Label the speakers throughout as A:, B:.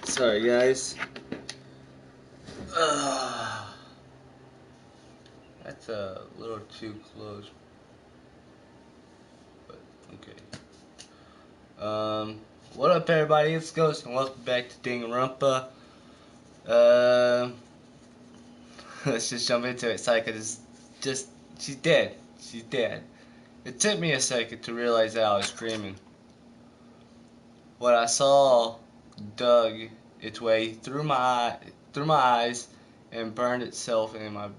A: Sorry, guys. That's a little too close. But okay. What up, everybody? It's Ghost, and welcome back to Danganronpa. Let's just jump into it. Saika she's dead. She's dead. It took me a second to realize that I was dreaming. What I saw dug its way through my eyes and burned itself in my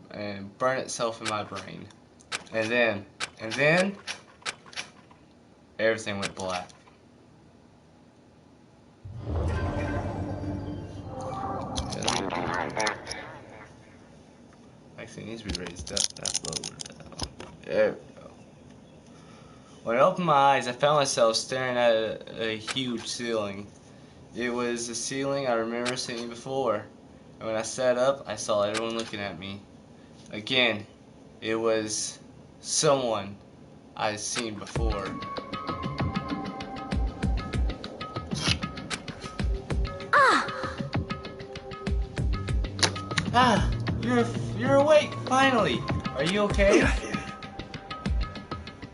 A: brain. And then everything went black. Actually, it needs to be raised up. That's lower down. There we go. When I opened my eyes, I found myself staring at a huge ceiling. It was a ceiling I remember seeing before. And when I sat up, I saw everyone looking at me. Again, it was someone I'd seen before. You're awake, finally. Are you okay?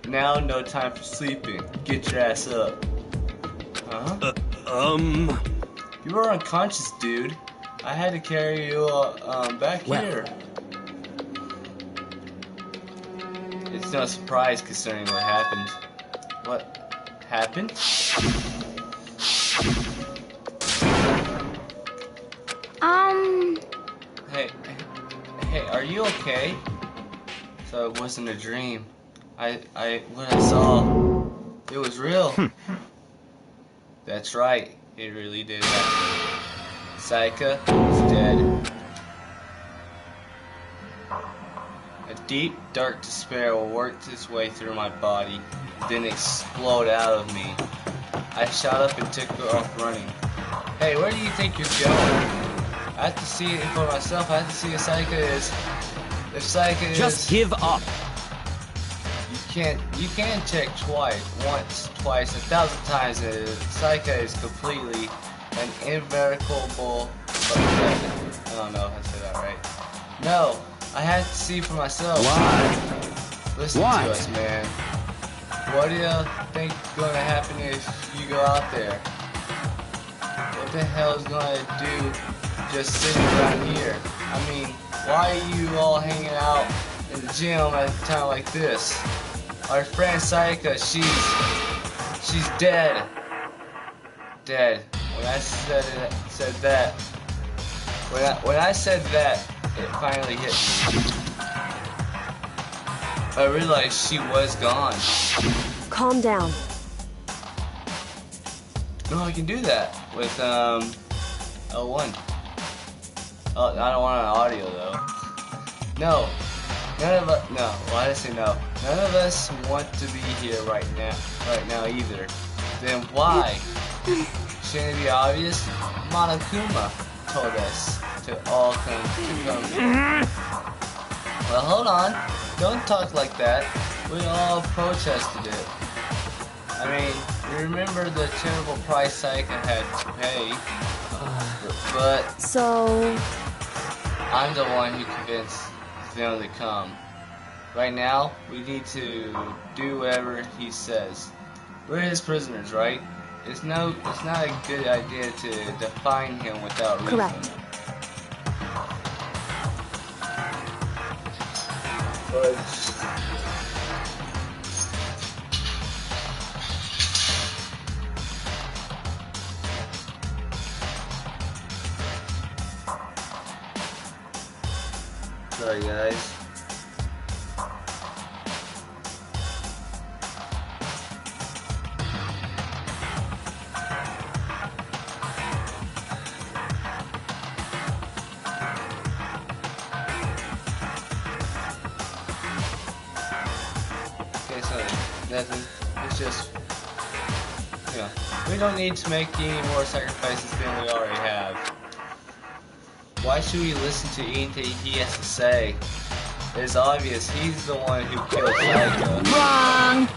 A: Now, no time for sleeping. Get your ass up. Huh? You were unconscious, dude. I had to carry you back here. It's no surprise concerning what happened. What happened? Hey, are you okay? So it wasn't a dream. What I saw, it was real. That's right, it really did happen. Saika is dead. A deep, dark despair worked its way through my body, then exploded out of me. I shot up and took off running. Hey, where do you think you're going? I have to see it for myself. I have to see if Saika is. If Saika is.
B: Just give up.
A: You can check once, twice, 1,000 times. Saika is completely an inverifiable. I don't know if I said that right. No, I have to see for myself.
B: Why?
A: Listen to us, man. What do you think is going to happen if you go out there? What the hell is going to do just sitting around here? I mean, why are you all hanging out in the gym at a time like this? Our friend Saika, she's dead. Dead. When I said that, when I said that, it finally hit me. I realized she was gone.
C: Calm down.
A: No, I can do that with L1. Oh, I don't want an audio though. No, none of us. No, why did I say no? None of us want to be here right now either. Then why? Shouldn't it be obvious? Monokuma told us to all come. Well, hold on. Don't talk like that. We all protested it. I mean, you remember the terrible price Saika had to pay. But
C: so
A: I'm the one who convinced them to come. Right now, we need to do whatever he says. We're his prisoners, right? It's not a good idea to define him without reason.
C: Correct.
A: Sorry, guys. Okay, so nothing. It's just, we don't need to make any more sacrifices than we already have. Why should we listen to anything he has to say? It's obvious he's the one who killed Saika.
C: wrong.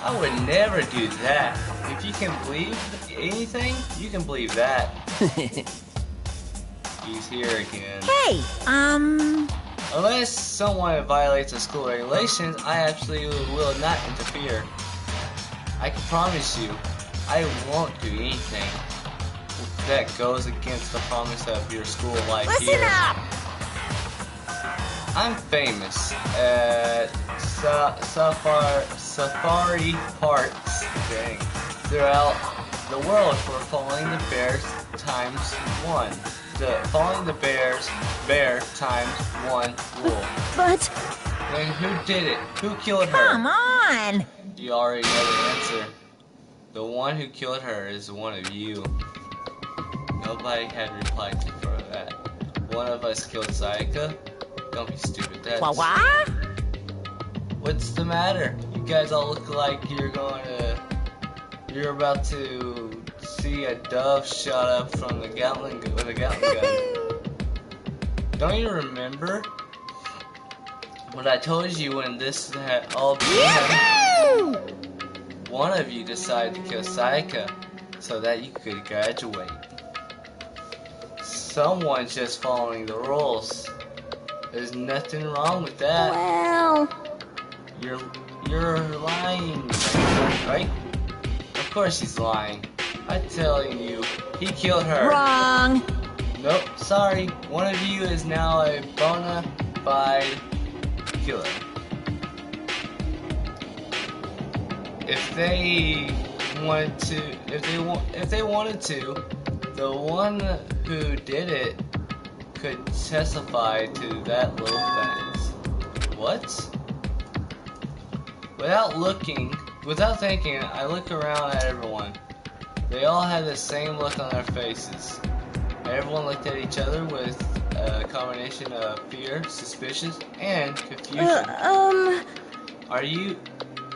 A: I would never do that. if you can believe anything, you can believe that. He's here again.
B: Hey,
A: Unless someone violates the school regulations, I absolutely will not interfere. I can promise you, I won't do anything that goes against the promise of your school life
B: listen
A: here.
B: up!
A: I'm famous at safari parks throughout the world for following the bears times one. Following the bear times one rule.
C: But
A: Then who did it? Who killed her?
B: Come on!
A: You already know the answer. The one who killed her is one of you. Nobody had replied to for that. One of us killed Sayaka? Don't be stupid. That's...
B: What?
A: What's the matter? You guys all look like you're about to see a dove shot up from the Gatling with a Gatling gun. Don't you remember what I told you when this had all begun? One of you decided to kill Sayaka so that you could graduate. Someone's just following the rules. There's nothing wrong with that.
C: well,
A: You're lying, right? Of course he's lying. I'm telling you, he killed her.
B: Wrong!
A: Nope, sorry. One of you is now a bona fide killer. If they wanted to, the one who did it could testify to that little fact. What? Without thinking, I look around at everyone. They all had the same look on their faces. Everyone looked at each other with a combination of fear, suspicion, and confusion. Are you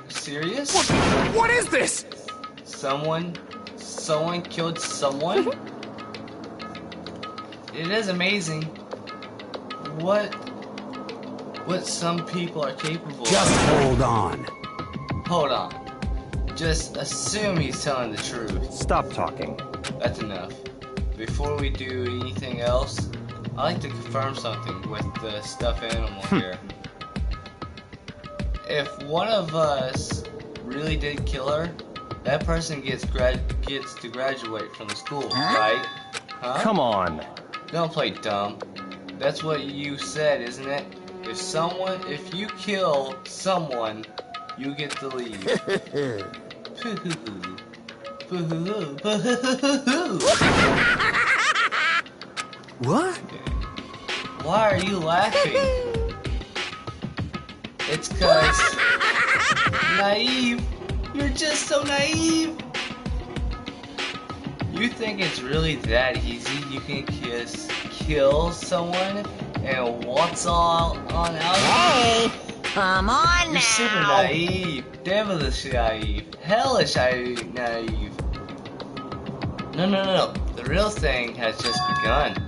A: serious?
D: What is this?
A: Someone killed someone? It is amazing what some people are capable of.
D: Just hold on.
A: Hold on. Just assume he's telling the truth.
D: Stop talking.
A: That's enough. Before we do anything else, I'd like to confirm something with the stuffed animal here. If one of us really did kill her, that person gets to graduate from the school, right? Huh?
D: Come on.
A: Don't play dumb. That's what you said, isn't it? If you kill someone, you get to leave.
D: What?
A: Why are you laughing? It's 'cause naive. You're just so naive. You think it's really that easy? You can kill someone and waltz on out?
B: Hey! Come on
A: You're
B: now!
A: super naive. Devilishly naive. Hellish naive. No. The real thing has just begun.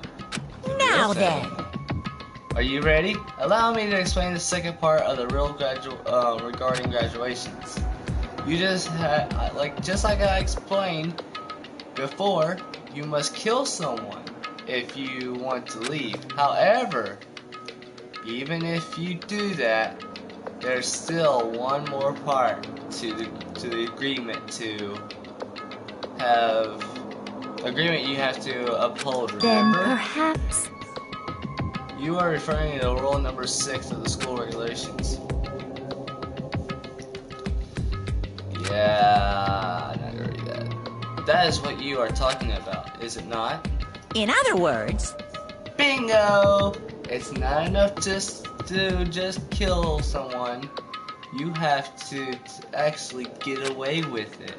A: The real
B: Now
A: thing.
B: then!
A: Are you ready? Allow me to explain the second part of the real regarding graduations. You just like I explained before, you must kill someone if you want to leave. However, even if you do that, there's still one more part to the agreement you have to uphold.
C: then
A: Remember?
C: perhaps.
A: You are referring to rule number 6 of the school regulations. Yeah, I know that. That is what you are talking about, is it not?
B: In other words,
A: Bingo! It's not enough just to kill someone. You have to actually get away with it.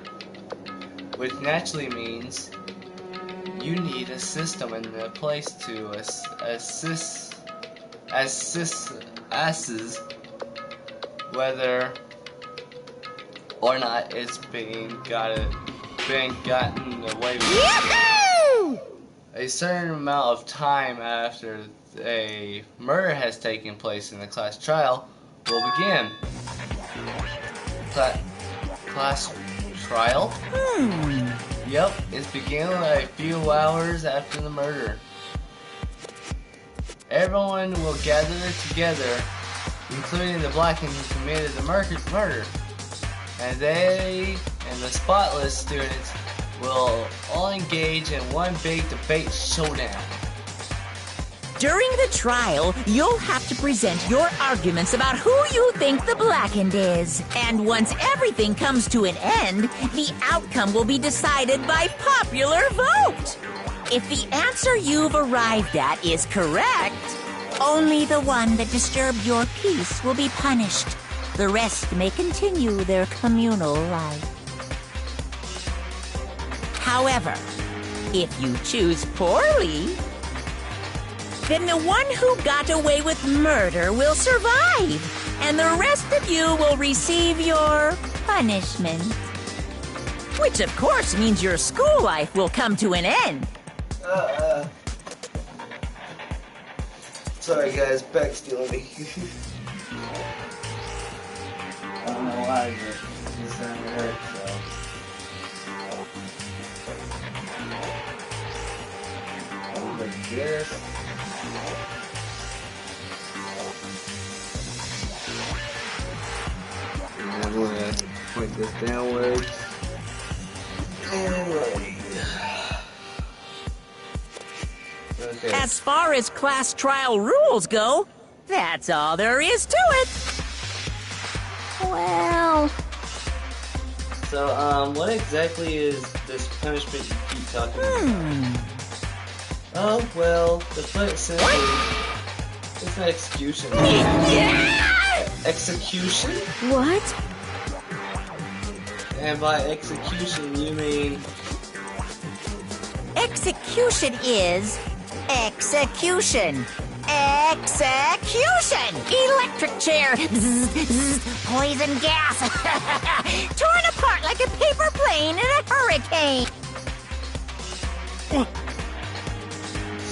A: Which naturally means you need a system in a place to assist whether or not it's been gotten away with.
B: Yahoo!
A: A certain amount of time after a murder has taken place in the class trial will begin. Class trial? Yep, it's beginning like a few hours after the murder. Everyone will gather together, including the Blacken who committed the murder. And they and the spotless students will all engage in one big debate showdown.
B: During the trial, you'll have to present your arguments about who you think the Blackened is. And once everything comes to an end, the outcome will be decided by popular vote. If the answer you've arrived at is correct, only the one that disturbed your peace will be punished. The rest may continue their communal life. However, if you choose poorly, then the one who got away with murder will survive, and the rest of you will receive your punishment. Which, of course, means your school life will come to an end.
A: Sorry guys, back's killing me. I don't know why, but this time it hurt, so. Like this. And I'm gonna point this downwards. And right. Okay.
B: As far as class trial rules go, that's all there is to it. Well...
A: So, what exactly is this punishment you keep talking about? Oh, well, to put it simply, it's an execution.
B: Yeah!
A: Execution?
C: What?
A: And by execution, you mean...
B: Execution is... execution. Execution! Electric chair! Bzz, bzz, poison gas! Torn apart like a paper plane in a hurricane!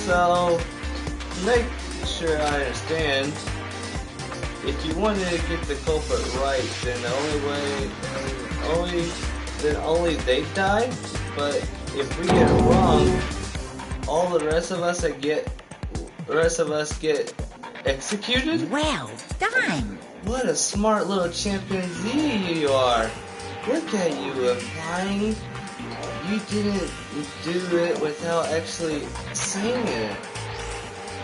A: So, to make sure I understand, if you wanted to get the culprit right, then the only they die. But if we get it wrong, all the rest of us get executed.
B: Well done!
A: What a smart little chimpanzee you are! Look at you implying you didn't do it without actually saying it.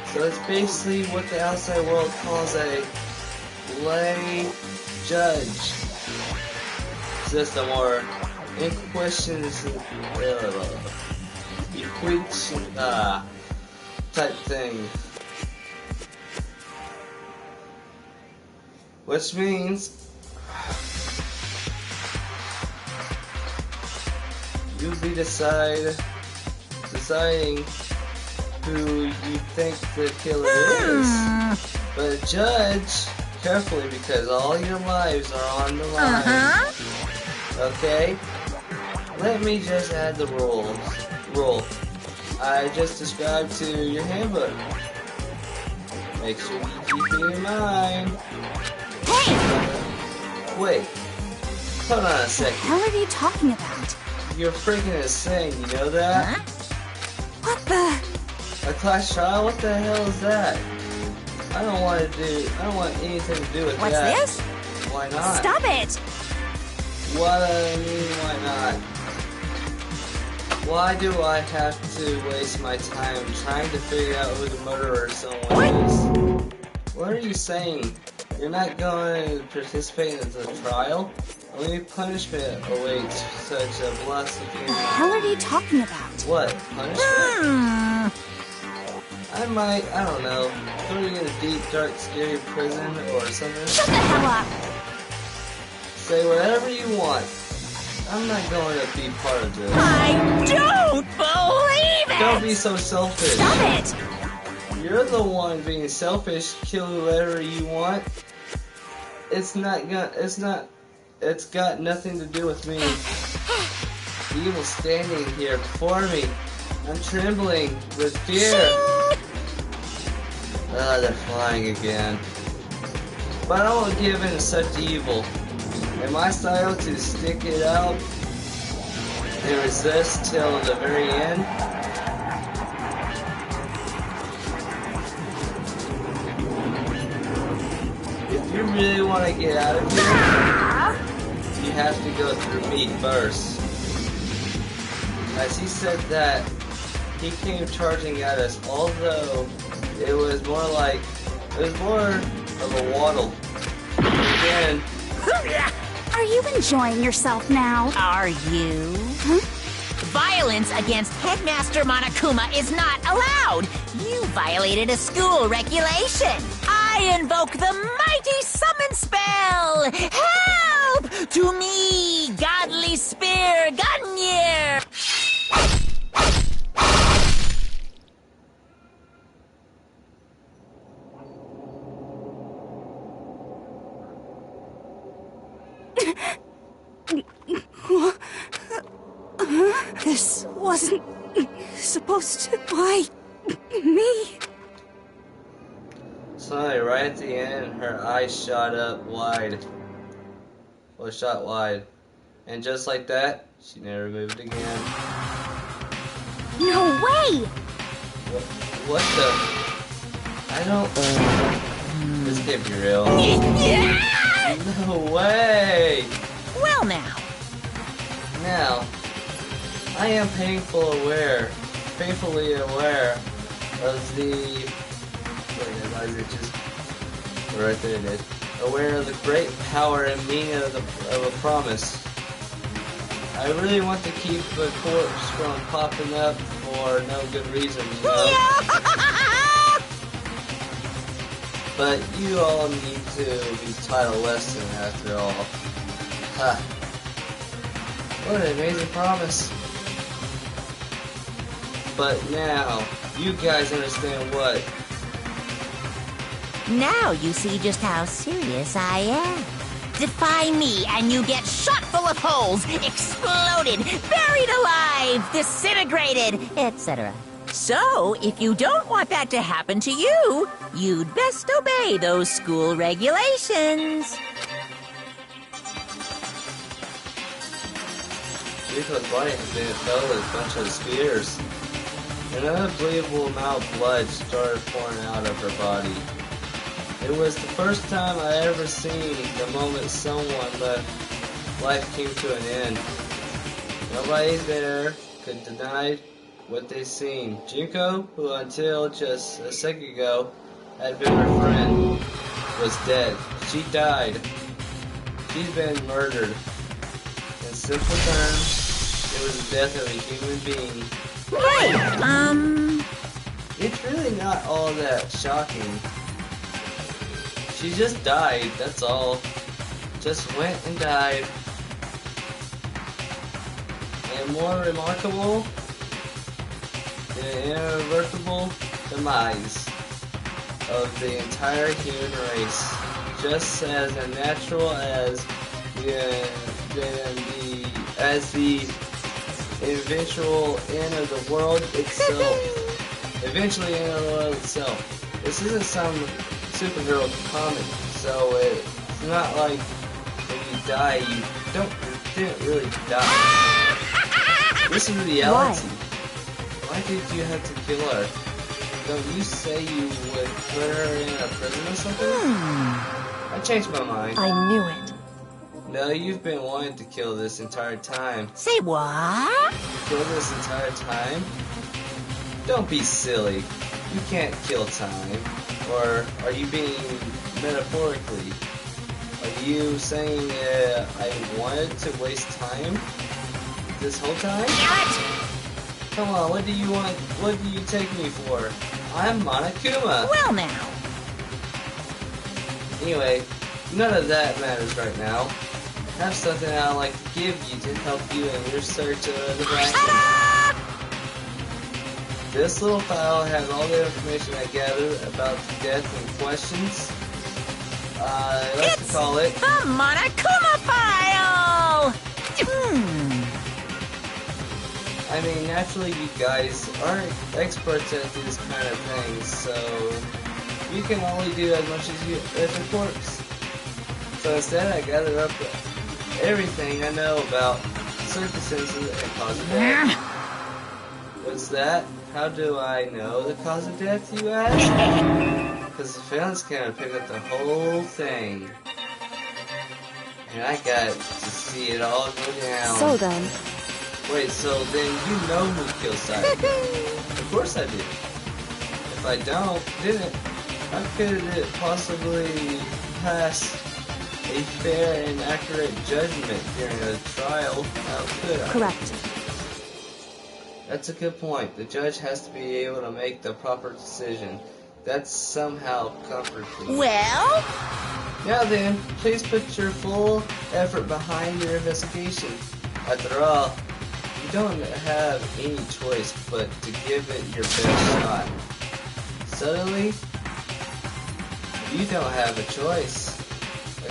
A: So it's basically what the outside world calls a lay judge system, or inquisition type thing. Which means you'll be deciding who you think the killer is. But judge carefully, because all your lives are on the line. Okay? Let me just add the rule I just described to your handbook. Make sure you keep it in mind.
B: Hey!
A: Wait. Hold on a second.
C: What are you talking about?
A: You're freaking insane, you know that?
B: Huh?
C: What the?
A: A class trial? What the hell is that? I don't want anything to do with
B: What's
A: that.
B: this?
A: Why not?
C: Stop it!
A: What I mean, why not? Why do I have to waste my time trying to figure out who the murderer of someone is? What are you saying? You're not going to participate in the trial? Only punishment awaits such a blessed
C: What the hell are you talking about?
A: What? Punishment? I don't know, throw you in a deep, dark, scary prison or something.
C: Shut the hell up!
A: Say whatever you want. I'm not going to be part of this.
B: I don't believe it!
A: Don't be so selfish.
C: Stop it!
A: You're the one being selfish. Kill whoever you want. It's got nothing to do with me. The evil standing here before me. I'm trembling with fear. Ah, they're flying again. But I won't give in to such evil. And my style to stick it out and resist till the very end. If you really want to get out of here, you have to go through me first. As he said that, he came charging at us, although it was more of a waddle. Again,
C: Are you enjoying yourself now?
B: Are you?
C: Huh?
B: Violence against Headmaster Monokuma is not allowed. You violated a school regulation. I invoke the mighty summon spell. Help! To me, godly spear, Gunyear!
C: This wasn't supposed to. Why me?
A: suddenly, right at the end, her eyes shot up wide. Well, shot wide. And just like that, she never moved again.
C: No way!
A: What the? I don't... This can't be real. No way!
B: Well now.
A: Now, I am painfully aware of the... Wait, why is it just... Right there it is. Aware of the great power and meaning of a promise. I really want to keep the corpse from popping up for no good reason, you know? But you all need to be taught a lesson after all. Ha! What an amazing promise. But now, you guys understand what?
B: Now you see just how serious I am. Defy me and you get shot full of holes, exploded, buried alive, disintegrated, etc. So, if you don't want that to happen to you, you'd best obey those school regulations.
A: Yuko's body has been filled with a bunch of spears. An unbelievable amount of blood started pouring out of her body. It was the first time I ever seen the moment someone left, life came to an end. Nobody there could deny what they seen. Junko, who until just a second ago had been her friend, was dead. She died. She's been murdered. In simple terms, it was the death of a human being.
B: Wait,
A: It's really not all that shocking. She just died, that's all. Just went and died. And more remarkable, the irreversible demise of the entire human race. Just as unnatural as the eventual end of the world itself. Eventually end of the world itself. This isn't some superhero comic, so it's not like when you die, you didn't really die. This is reality. Why did you have to kill her? Don't you say you would put her in a prison or something? I changed my mind.
C: I knew it.
A: No, you've been wanting to kill this entire time.
B: say what?
A: Kill this entire time? Don't be silly. You can't kill time. Or are you being metaphorically? Are you saying I wanted to waste time this whole time? Come on, what do you want? What do you take me for? I'm Monokuma.
B: Well now.
A: Anyway, none of that matters right now. I have something I'd like to give you to help you in your search of the Bracken. This little file has all the information I gathered about the death and questions. I like to call it
B: The Monokuma File!
A: I mean, naturally you guys aren't experts at these kind of things, so you can only do as much as a corpse. So instead I gathered up everything I know about circumstances and cause of death. What's that? How do I know the cause of death, you ask? Because the film's gonna pick up the whole thing. And I got to see it all go down.
E: So then.
A: Wait, so then you know who killed Simon? Of course I do. If I didn't, how could it possibly pass a fair and accurate judgment during a trial? How could I?
E: Correct.
A: That's a good point. The judge has to be able to make the proper decision. That's somehow comforting.
B: Well?
A: Now then, please put your full effort behind your investigation. After all, you don't have any choice but to give it your best shot. Suddenly, you don't have a choice.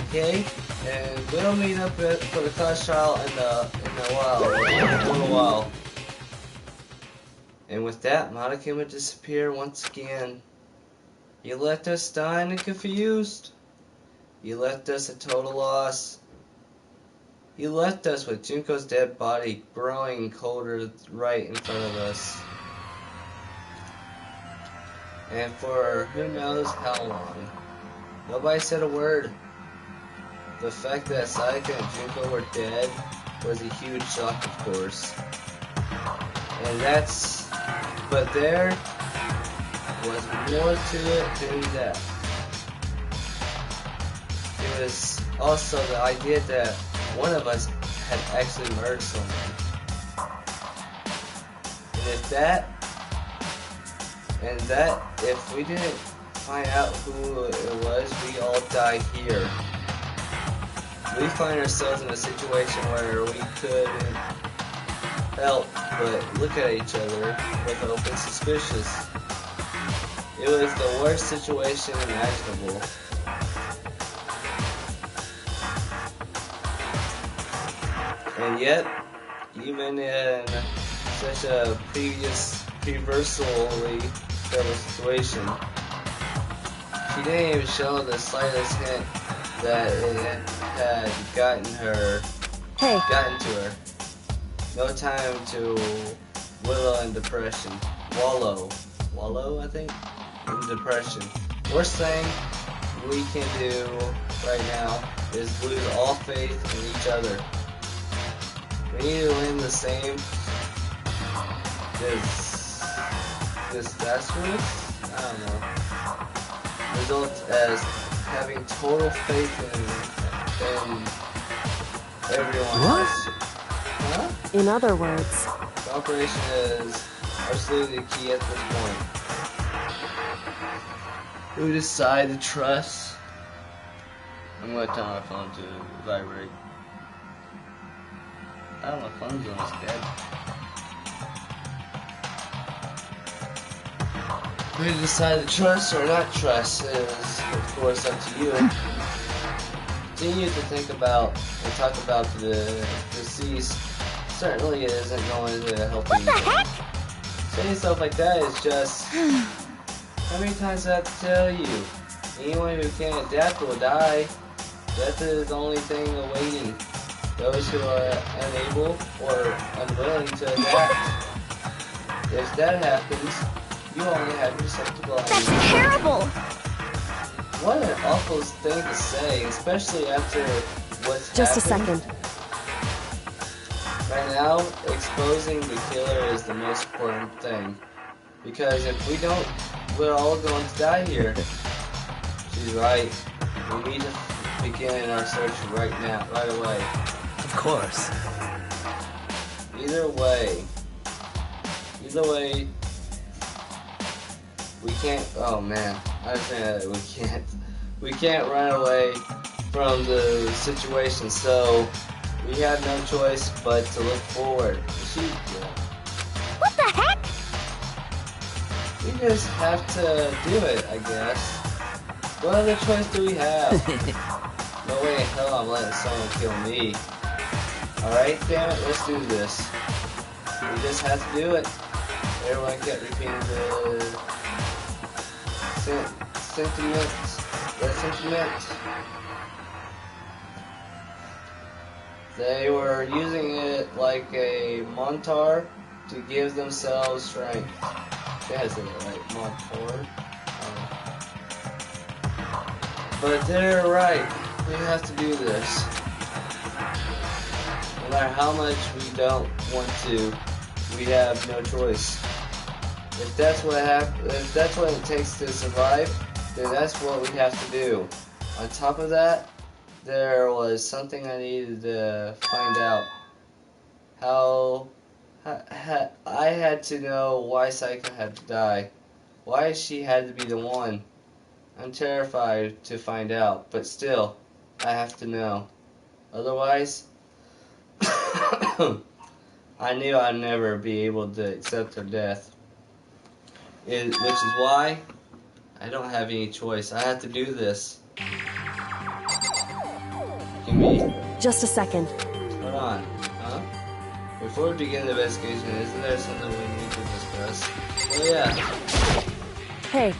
A: Okay? And we'll meet up for the class trial in a little while. And with that, Monica would disappear once again. You left us stunned and confused. You left us a total loss. You left us with Junko's dead body growing colder right in front of us. And for who knows how long. Nobody said a word. The fact that Sayaka and Junko were dead was a huge shock, of course. But there was more to it than that. It was also the idea that one of us had actually murdered someone. And if we didn't find out who it was, we all die here. We find ourselves in a situation where we couldn't help but look at each other with open suspicious. It was the worst situation imaginable. And yet, even in such a previously fatal situation, she didn't even show the slightest hint that it had gotten to her. No time to wallow in depression. Wallow, I think, in depression. Worst thing we can do right now is lose all faith in each other. We need to win the same disastrous, I don't know, results as having total faith in everyone else. Huh?
E: In other words,
A: cooperation is absolutely the key at this point. Who decide to trust? I'm gonna tell my phone to vibrate. Oh, my phone's almost dead. Who to decide to trust or not trust is, of course, up to you. Continue to think about and talk about the deceased certainly isn't going to help you.
C: What the heck?
A: Saying stuff like that is just... How many times do I have to tell you? Anyone who can't adapt will die. Death is the only thing awaiting those who are unable or unwilling to adapt. If that happens, you only have yourself to blame.
C: That's terrible!
A: What an awful thing to say, especially after what's
E: just
A: happened.
E: a second.
A: Right now, exposing the killer is the most important thing. Because if we don't, we're all going to die here. She's right. We need to begin our search right now, right away.
D: Of course.
A: Either way, we can't, oh man, I understand that we can't run away from the situation, so we have no choice but to look forward.
C: What the heck?
A: We just have to do it, I guess. What other choice do we have? No way in hell I'm letting someone kill me. Alright, damn it, let's do this. We just have to do it. Everyone kept repeating the sentiments. They were using it like a montar to give themselves strength. They had to say it right, montar. But they're right. We have to do this. No matter how much we don't want to, we have no choice. If that's what it takes to survive, then that's what we have to do. On top of that, there was something I needed to find out. I had to know why Saika had to die. Why she had to be the one. I'm terrified to find out, but still, I have to know. Otherwise, I knew I'd never be able to accept her death. Which is why I don't have any choice. I have to do this. Can we...
E: Just a second.
A: Hold on. Huh? Before we begin the investigation, isn't there something we need to discuss? Oh yeah.
E: Hey.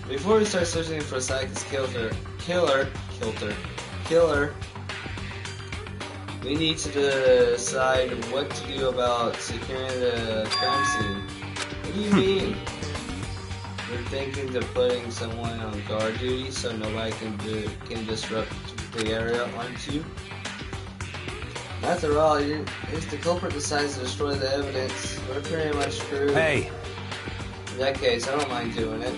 A: Before we start searching for Saika's killer, we need to decide what to do about securing the crime scene. What do you mean? We're thinking of putting someone on guard duty so nobody can disrupt the area, aren't you? After all, if the culprit decides to destroy the evidence, we're pretty much screwed.
D: Hey!
A: In that case, I don't mind doing it.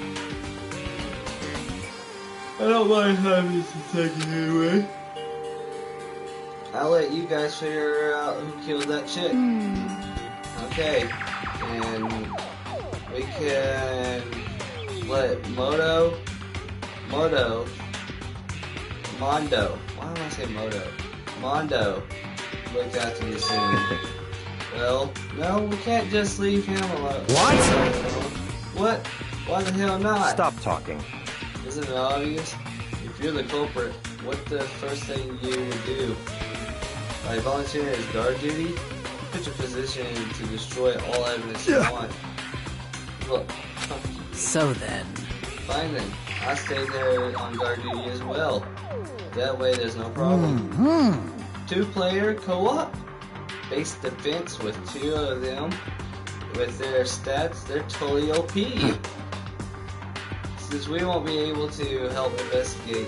A: I don't mind having this attack anyway. I'll let you guys figure out who killed that chick. Okay, and we can let Mondo, Mondo, Mondo, why do I say Mondo? Mondo, look after the scene. Well, no, we can't just leave him alone.
D: What?
A: What? Why the hell not?
D: Stop talking.
A: Isn't it obvious? If you're the culprit, what the first thing you would do? By volunteering as guard duty, put your position to destroy all evidence you want. Look.
F: So then.
A: Fine then. I'll stay there on guard duty as well. That way there's no problem. Two-player co-op? Base defense with two of them. With their stats, they're totally OP. Since we won't be able to help investigate,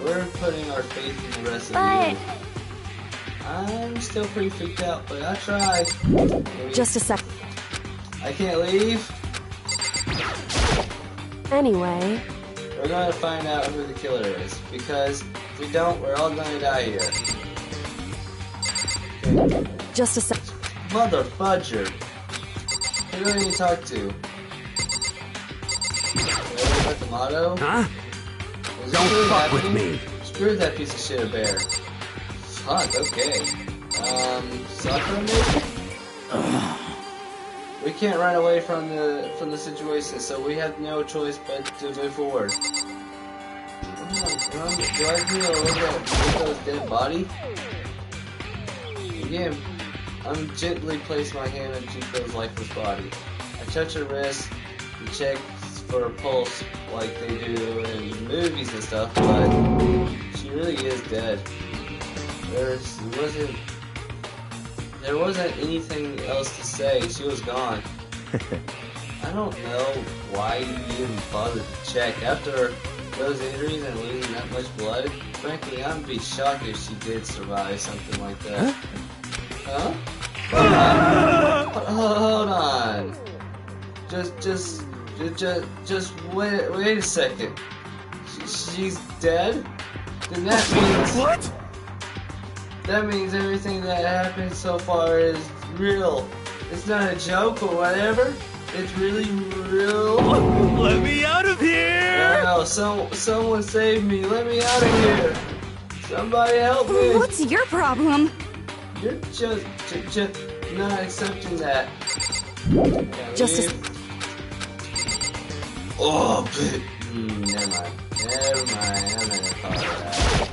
A: we're putting our faith in the rest of you. I'm still pretty freaked out, but I'll try. Maybe.
E: Just a sec.
A: I can't leave.
E: Anyway.
A: We're gonna find out who the killer is, because if we don't, we're all gonna die here. Okay.
E: Just a sec.
A: Mother fudger. Who do I need to talk to? About the motto?
D: Huh?
A: Was
D: Don't
A: really
D: fuck
A: happening?
D: with me.
A: Screw that piece of shit of bear. Fuck, okay. Sakura maybe? We can't run away from the situation, so we have no choice but to move forward. Do I need to look at Rico's dead body? Again, I'm gently place my hand on Chico's lifeless body. I touch her wrist to check for a pulse like they do in movies and stuff, but she really is dead. There wasn't anything else to say. She was gone. I don't know why you even bothered to check. After those injuries and losing that much blood, frankly, I'd be shocked if she did survive something like that. Huh? Hold on. Just wait a second. She's dead? Then that means...
D: What?
A: That means everything that happened so far is real. It's not a joke or whatever. It's really real.
D: Let me out of here!
A: No, someone save me. Let me out of here. Somebody help me.
C: What's your problem?
A: You're just not accepting that.
E: Just a...
A: Oh, but... never mind. I'm not gonna call it that.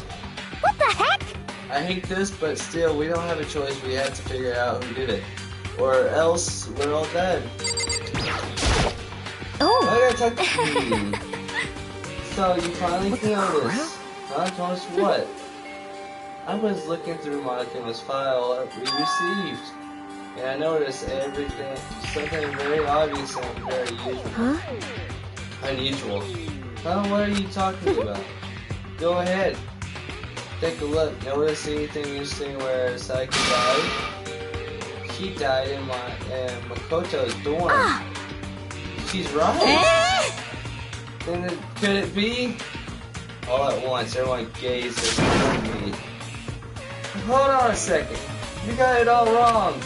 C: What the heck?
A: I hate this, but still, we don't have a choice. We have to figure out who did it. Or else, we're all dead.
C: Oh.
A: I gotta talk to you. So, you finally noticed. Huh? Told us what? I was looking through Monika's file we received, and I noticed something very obvious and very unusual. What are you talking about? Go ahead. Take a look. Notice anything interesting where Saiki died? She died in Makoto's dorm. She's right. Then could it be? All at once, everyone gazes at me. Hold on a second. You got it all wrong.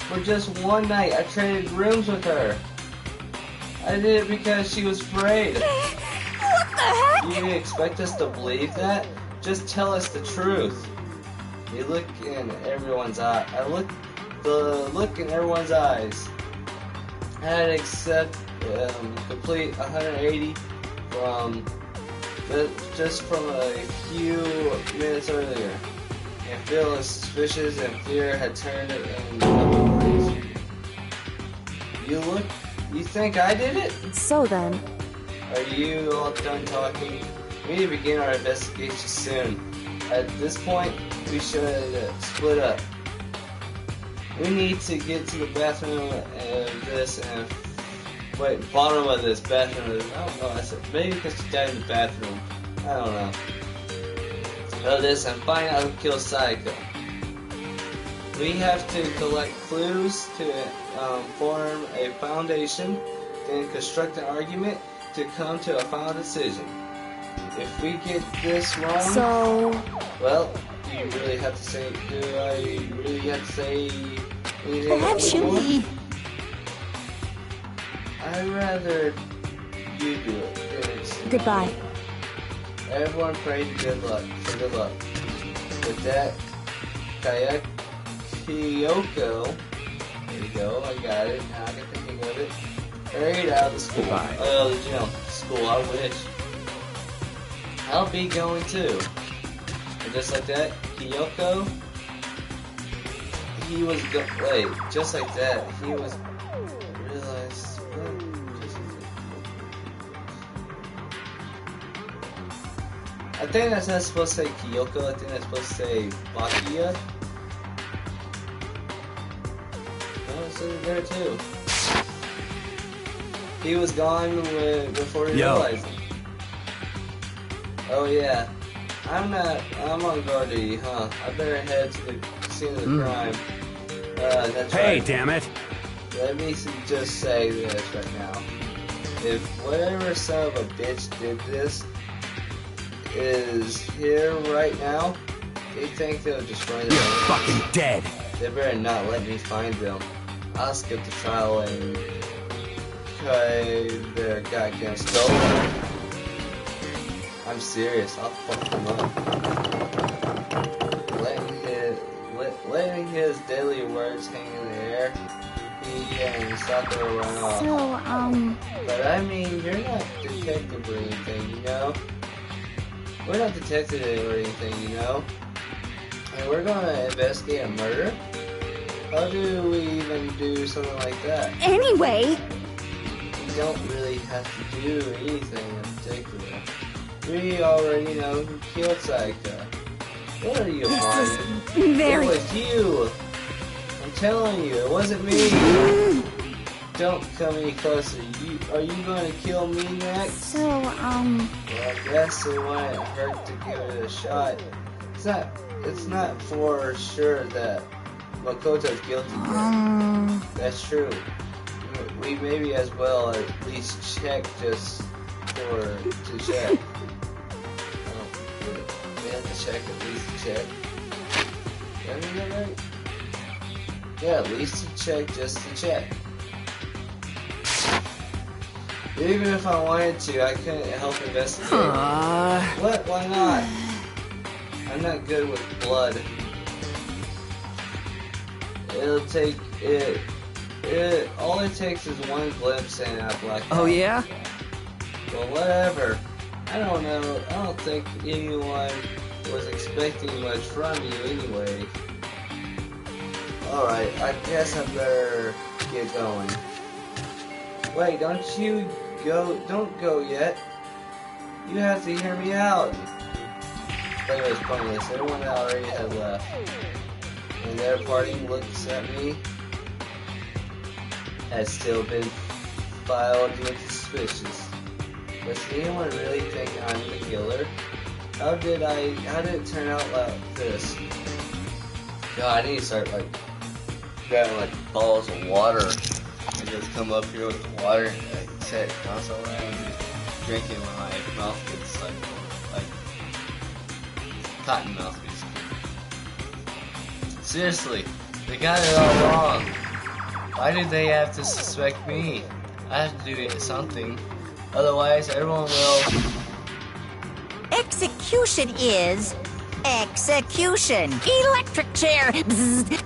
A: For just one night, I traded rooms with her. I did it because she was afraid.
B: What the heck?
A: Do you expect us to believe that? Just tell us the truth. You look in everyone's eye. The look in everyone's eyes. I had accept complete 180 from just from a few minutes earlier, and feel suspicious and fear had turned it in other ways. You think I did it?
E: So then.
A: Are you all done talking? We need to begin our investigation soon. At this point, we should split up. We need to get to the bathroom of this and bottom of this bathroom. I don't know. I said maybe because she died in the bathroom. I don't know. Know this and find out who killed Saiko. We have to collect clues to form a foundation, then construct an argument to come to a final decision. If we get this wrong,
E: So.
A: well, do you really have to say? Do I really have to say anything?
B: Actually,
A: I'd rather you do it.
E: Goodbye.
A: Everyone prayed good luck. For good luck. With that, Kyoko. There you go. I got it. Now I get the hang of it. Hurried out of the school.
F: Goodbye.
A: School. I wish. I'll be going too. And just like that, Kyoko. Just like that, he was realized. I think that's not supposed to say Kyoko. I think that's supposed to say Bakia. No, it says it there too. He was gone before he realized it. Oh yeah. I'm on guard duty, huh? I better head to the scene of the crime. That's
D: Hey,
A: right.
D: damn it!
A: Let me just say this right now. If whatever son of a bitch did this is here right now, they think they'll destroy them.
D: You're fucking dead!
A: They better not let me find them. I'll skip the trial and cut their goddamn skull. I'm serious, I'll fuck them up. Letting his daily words hang in the air, he and Sakura run off.
C: So,
A: But I mean, you're not detective or anything, you know? We're not detective or anything, you know? And we're gonna investigate a murder? How do we even do something like that?
C: anyway,
A: We don't really have to do anything in particular. We already know who killed Saika. What are you lying?
C: very.
A: It was you! I'm telling you, it wasn't me! Don't come any closer. Are you going to kill me next?
C: So,
A: Well, I guess it wouldn't hurt to give it a shot. It's not for sure that Makoto's guilty yet. That's true. We maybe as well at least check just to check. We have to check at least to check. Did I read that right? Yeah, at least to check just to check. Even if I wanted to, I couldn't help investigate. What? Why not? I'm not good with blood. It'll take it. All it takes is one glimpse and I black out.
F: Oh yeah?
A: Well, whatever. I don't know. I don't think anyone was expecting much from you anyway. Alright, I guess I better get going. Wait, don't go yet. You have to hear me out. But it was pointless. Everyone that already had left. And their parting looks at me has still been filed with suspicious. Does anyone really think I'm the killer? How did it turn out like this? God, I need to start like grabbing like balls of water and just come up here with the water and like set console around and just drink it when my mouth gets like cotton mouth basically. Seriously, they got it all wrong. Why did they have to suspect me? I have to do something. Otherwise, everyone will.
B: Execution is execution. Electric chair. Bzzz.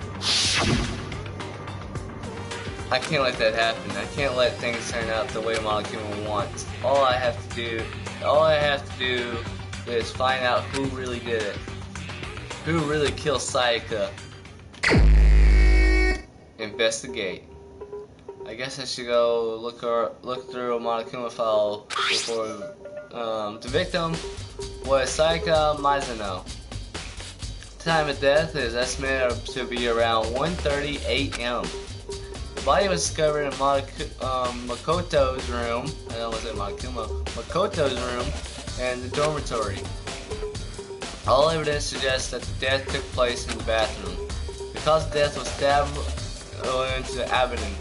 A: I can't let that happen. I can't let things turn out the way Monokuma wants. All I have to do is find out who really did it. Who really killed Sayaka. Investigate. I guess I should go look through a Monokuma file before the victim was Sayaka Mizuno. Time of death is estimated to be around 1:30 a.m. The body was discovered in Makoto's room. I don't want to say Monokuma. Makoto's room and the dormitory. All evidence suggests that the death took place in the bathroom. The cause of death was stabbed into the abdomen.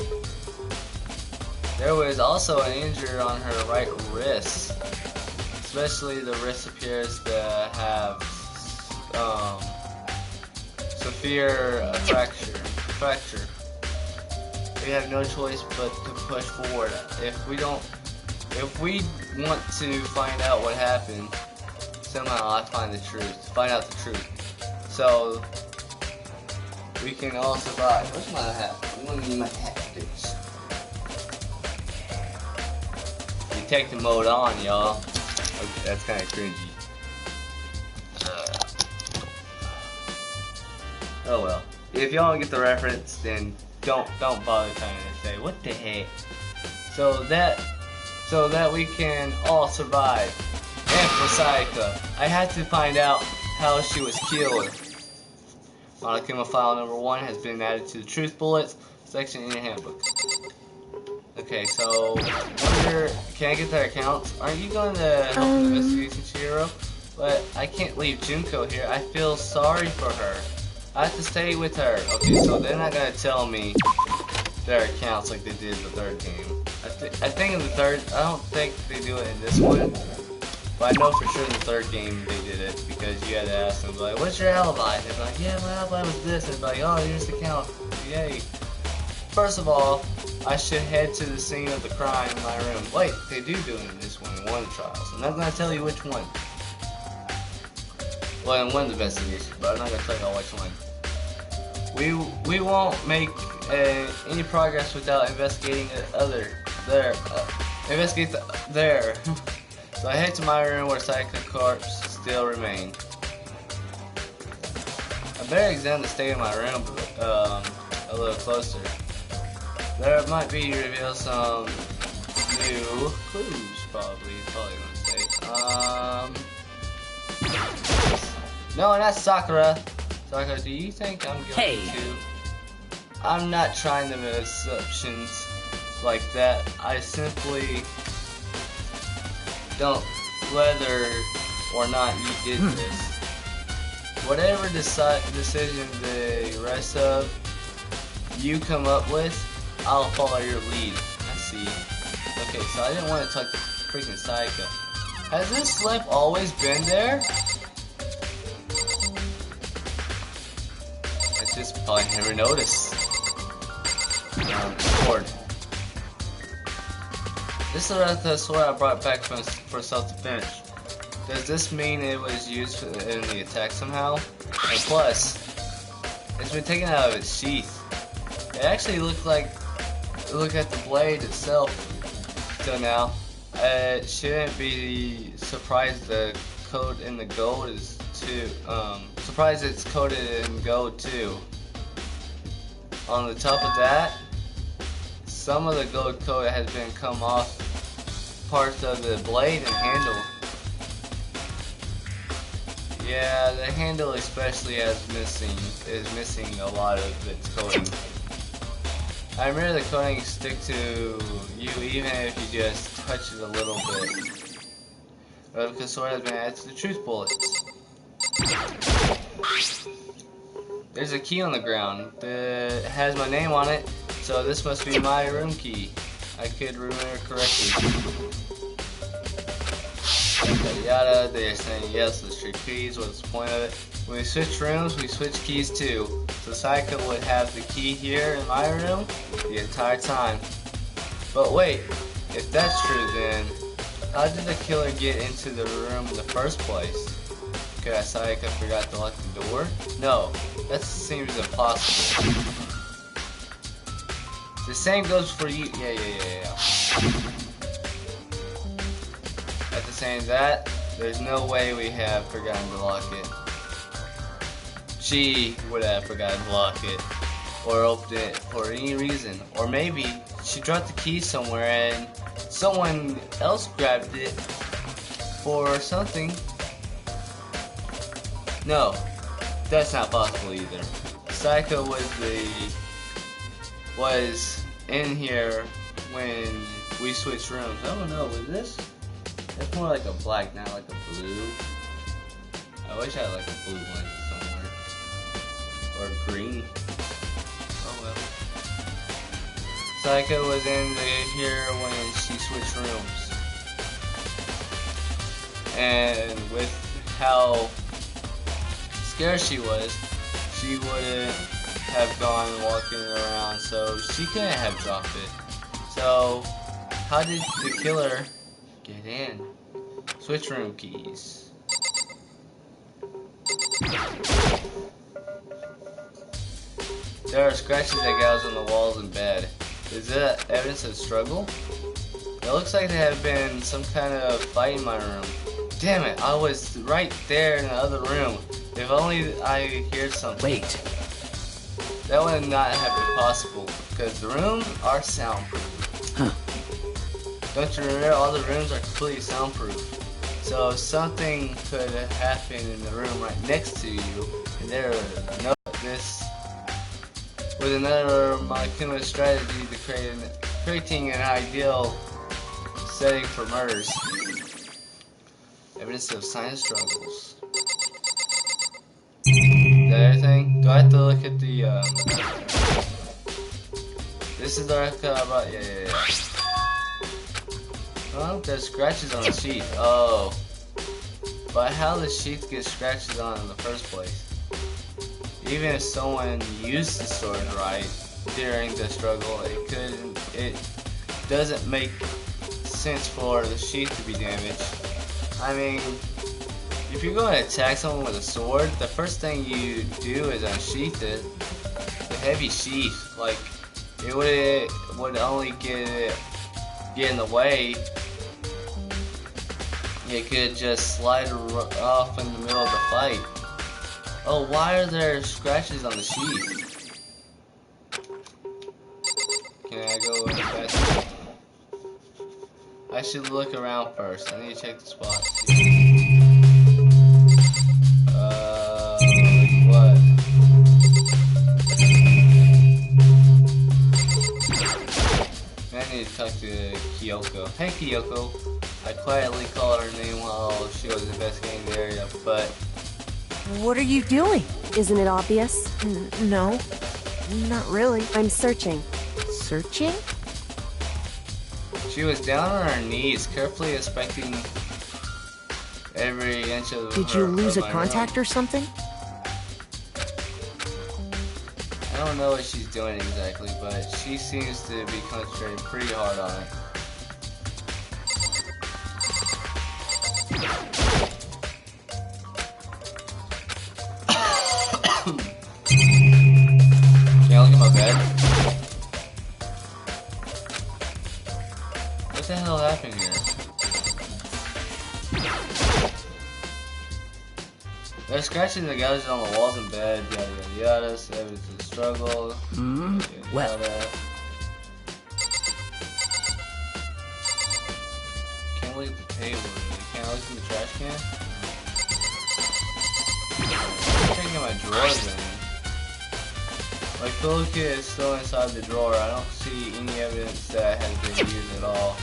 A: There was also an injury on her right wrist. Especially the wrist appears to have severe fracture. We have no choice but to push forward. If we want to find out what happened, somehow I find out the truth. So we can all survive. Where's my hat? I'm gonna need my hat, bitch. Detective mode on, y'all. Okay, that's kind of cringy. Oh well. If y'all don't get the reference, then don't bother trying to say what the heck. So that we can all survive. And for Sayaka, I had to find out how she was killed. Monokuma file number 1 has been added to the truth bullets section in the handbook. Okay, so can I get their accounts? Aren't you going to help the investigation, Chihiro? But I can't leave Junko here. I feel sorry for her. I have to stay with her. Okay, so they're not gonna tell me their accounts like they did in the third game. I think in the third, I don't think they do it in this one, but I know for sure in the third game they did it because you had to ask them like, "What's your alibi?" And they'd be like, "Yeah, my alibi was this." And they'd be like, "Oh, here's the count. Yay!" First of all, I should head to the scene of the crime in my room. Wait, they do it in this one, in one of the trials. I'm not gonna tell you which one. Well, in one of the investigations, but I'm not gonna tell you all which one. We won't make any progress without investigating investigate there. So I head to my room where Sayaka's corpse still remained. I better examine the state of my room a little closer. There might be reveal some new clues, probably gonna say. No, that's Sakura. Sakura, do you think I'm guilty too? I'm not trying to make assumptions like that. I simply don't whether or not you did this. Whatever decision the rest of you come up with, I'll follow your lead. I see. Okay, so I didn't want to touch freaking Sayaka. Has this slip always been there? I just probably never noticed. Sword. This is the sword I brought back for self-defense. Does this mean it was used in the attack somehow? And plus, it's been taken out of its sheath. It actually looked like, look at the blade itself. So now, it shouldn't be surprised the coat in the gold is too. Surprised it's coated in gold too. On the top of that, some of the gold coat has been come off parts of the blade and handle. Yeah, the handle especially is missing a lot of its coating. I remember the coating stick to you even if you just touch it a little bit. Because sword has been added to the truth bullets. There's a key on the ground that has my name on it, so this must be my room key. I could remember correctly. Yada yada, they're saying yes, let's trade keys, what's the point of it? When we switch rooms, we switch keys too. So Saika would have the key here in my room the entire time. But wait, if that's true then, how did the killer get into the room in the first place? Because Saika forgot to lock the door? No, that seems impossible. The same goes for you. Yeah. After saying that, there's no way we have forgotten to lock it. She would have forgotten to lock it, or opened it for any reason. Or maybe she dropped the key somewhere and someone else grabbed it for something. No, that's not possible either. Psycho was in here when we switched rooms. I don't know, was this? It's more like a black, not like a blue. I wish I had like a blue one somewhere. Or green. Oh well. Psycho was in here when she switched rooms. And with how scared she was, she wouldn't have gone walking around, so she couldn't have dropped it. So, how did the killer get in? Switch room keys. There are scratches and gouges on the walls and bed. Is that evidence of struggle? It looks like there have been some kind of fight in my room. Damn it, I was right there in the other room. If only I heard something.
F: Wait.
A: That would not have been possible, because the rooms are soundproof.
F: Huh.
A: Don't you remember, all the rooms are completely soundproof. So something could have happened in the room right next to you, and there no this with another molecular strategy to creating an ideal setting for murders. Evidence of science struggles. Is that everything? Do I have to look at the this is the record about yeah. Oh, there's scratches on the sheet. Oh. But how does the sheet get scratches on in the first place? Even if someone used the sword right during the struggle, it doesn't make sense for the sheath to be damaged. I mean, if you're going to attack someone with a sword, the first thing you do is unsheath it. The heavy sheath, like, it would only get in the way. It could just slide off in the middle of the fight. Oh, why are there scratches on the sheath? Can I go in fast? I should look around first. I need to check the spot. What? I need to talk to Kyoko. Hey Kyoko. I quietly call her name while she was investigating the area, but...
B: What are you doing?
E: Isn't it obvious?
B: No, not really.
E: I'm searching.
B: Searching?
A: She was down on her knees, carefully inspecting every inch of
B: Did you lose a contact or something?
A: I don't know what she's doing exactly, but she seems to be concentrating pretty hard on it. Can I look at my bed? What the hell happened here? There's scratches and gouges on the walls and bed, yada yada yada, so evidence of the struggle.
F: Well.
A: Can't look at the table. Can't I look in the trash can? I'm checking my drawers then. My toolkit is still inside the drawer. I don't see any evidence that has been used at all.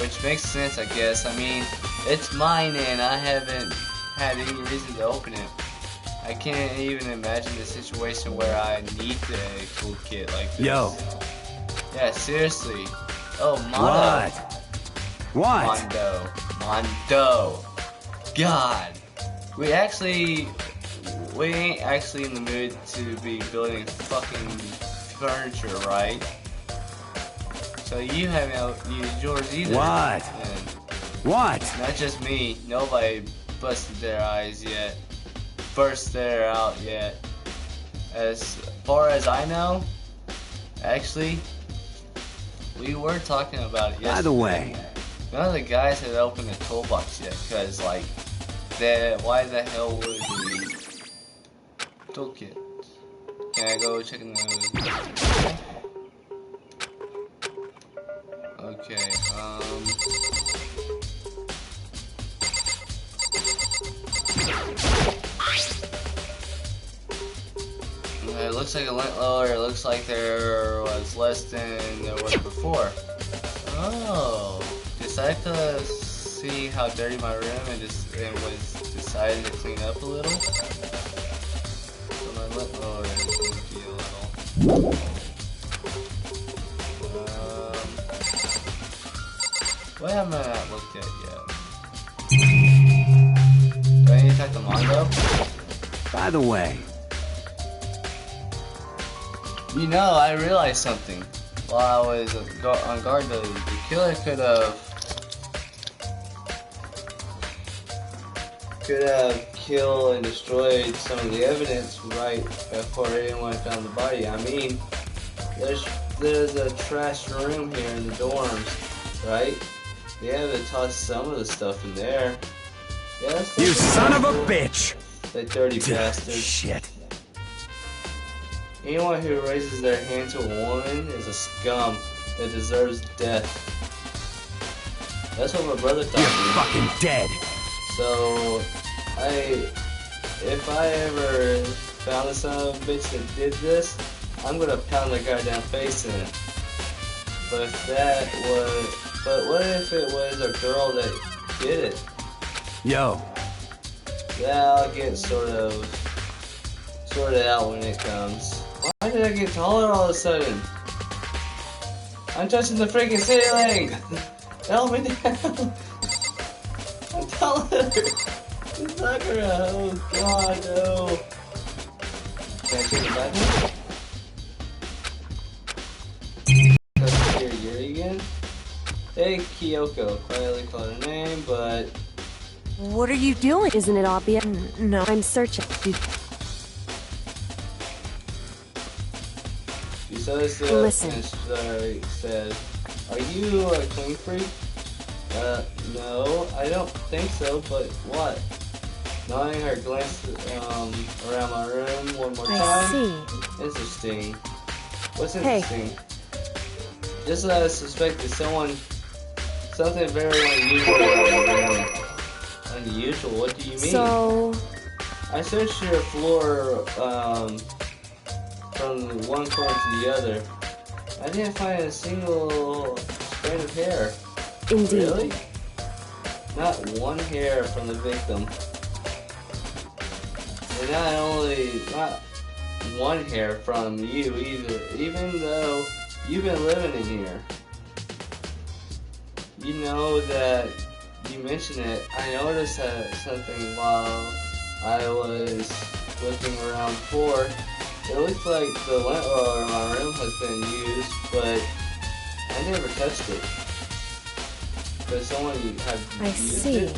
A: Which makes sense, I guess. I mean, it's mine and I haven't had any reason to open it. I can't even imagine the situation where I need the toolkit like this.
D: Yo.
A: Yeah, seriously. Oh, Mondo.
D: What?
A: Mondo. God. We ain't actually in the mood to be building fucking furniture, right? So you haven't used yours either.
D: What?
A: And
D: What?
A: not just me. Nobody busted their eyes yet. Burst their out yet. As far as I know, actually, we were talking about it yesterday.
D: By the way,
A: none of the guys had opened the toolbox yet, because, like, why the hell would we? Toolkit. Can I go check in the... Okay, it looks like it went lower. It looks like there was less than there was before. Oh, decided to see how dirty my room and was decided to clean up a little. So my lint lower is going to be a little. What have I not looked at yet? Do I need to talk to Mondo?
D: by the way,
A: You know, I realized something while I was on guard. The killer could have killed and destroyed some of the evidence right before anyone found the body. I mean, there's a trash room here in the dorms, right? They had to toss some of the stuff in there. Yeah, that's
D: you son of a bitch!
A: That dirty bastard.
D: Shit.
A: Anyone who raises their hand to a woman is a scum that deserves death. That's what my brother thought.
D: You're fucking dead.
A: So, if I ever found a son of a bitch that did this, I'm gonna pound the goddamn face in it. But what if it was a girl that did it?
D: Yo.
A: That'll get sorted out when it comes. Why did I get taller all of a sudden? I'm touching the freaking ceiling! Help me down! I'm taller! Sakura! Oh god, no! Can I take it back now? Touch your Yuri again? Hey, Kyoko. Quietly call her name, but...
E: What are you doing? Isn't it obvious? No, I'm searching. Listen.
A: And said, "Are you a clean freak?" No, I don't think so, but what? Nodding her glance around my room one more time.
E: I see.
A: Interesting. What's interesting? Just as I suspected, something very unusual about my room. Unusual? What do you mean?
E: So...
A: I searched your floor, from one corner to the other. I didn't find a single strand of hair.
E: Indeed.
A: Really? Not one hair from the victim. And not one hair from you either, even though you've been living in here. You know that you mentioned it. I noticed something while I was looking around before. It looks like the lint roller in my room has been used, but I never touched it. But someone had used it.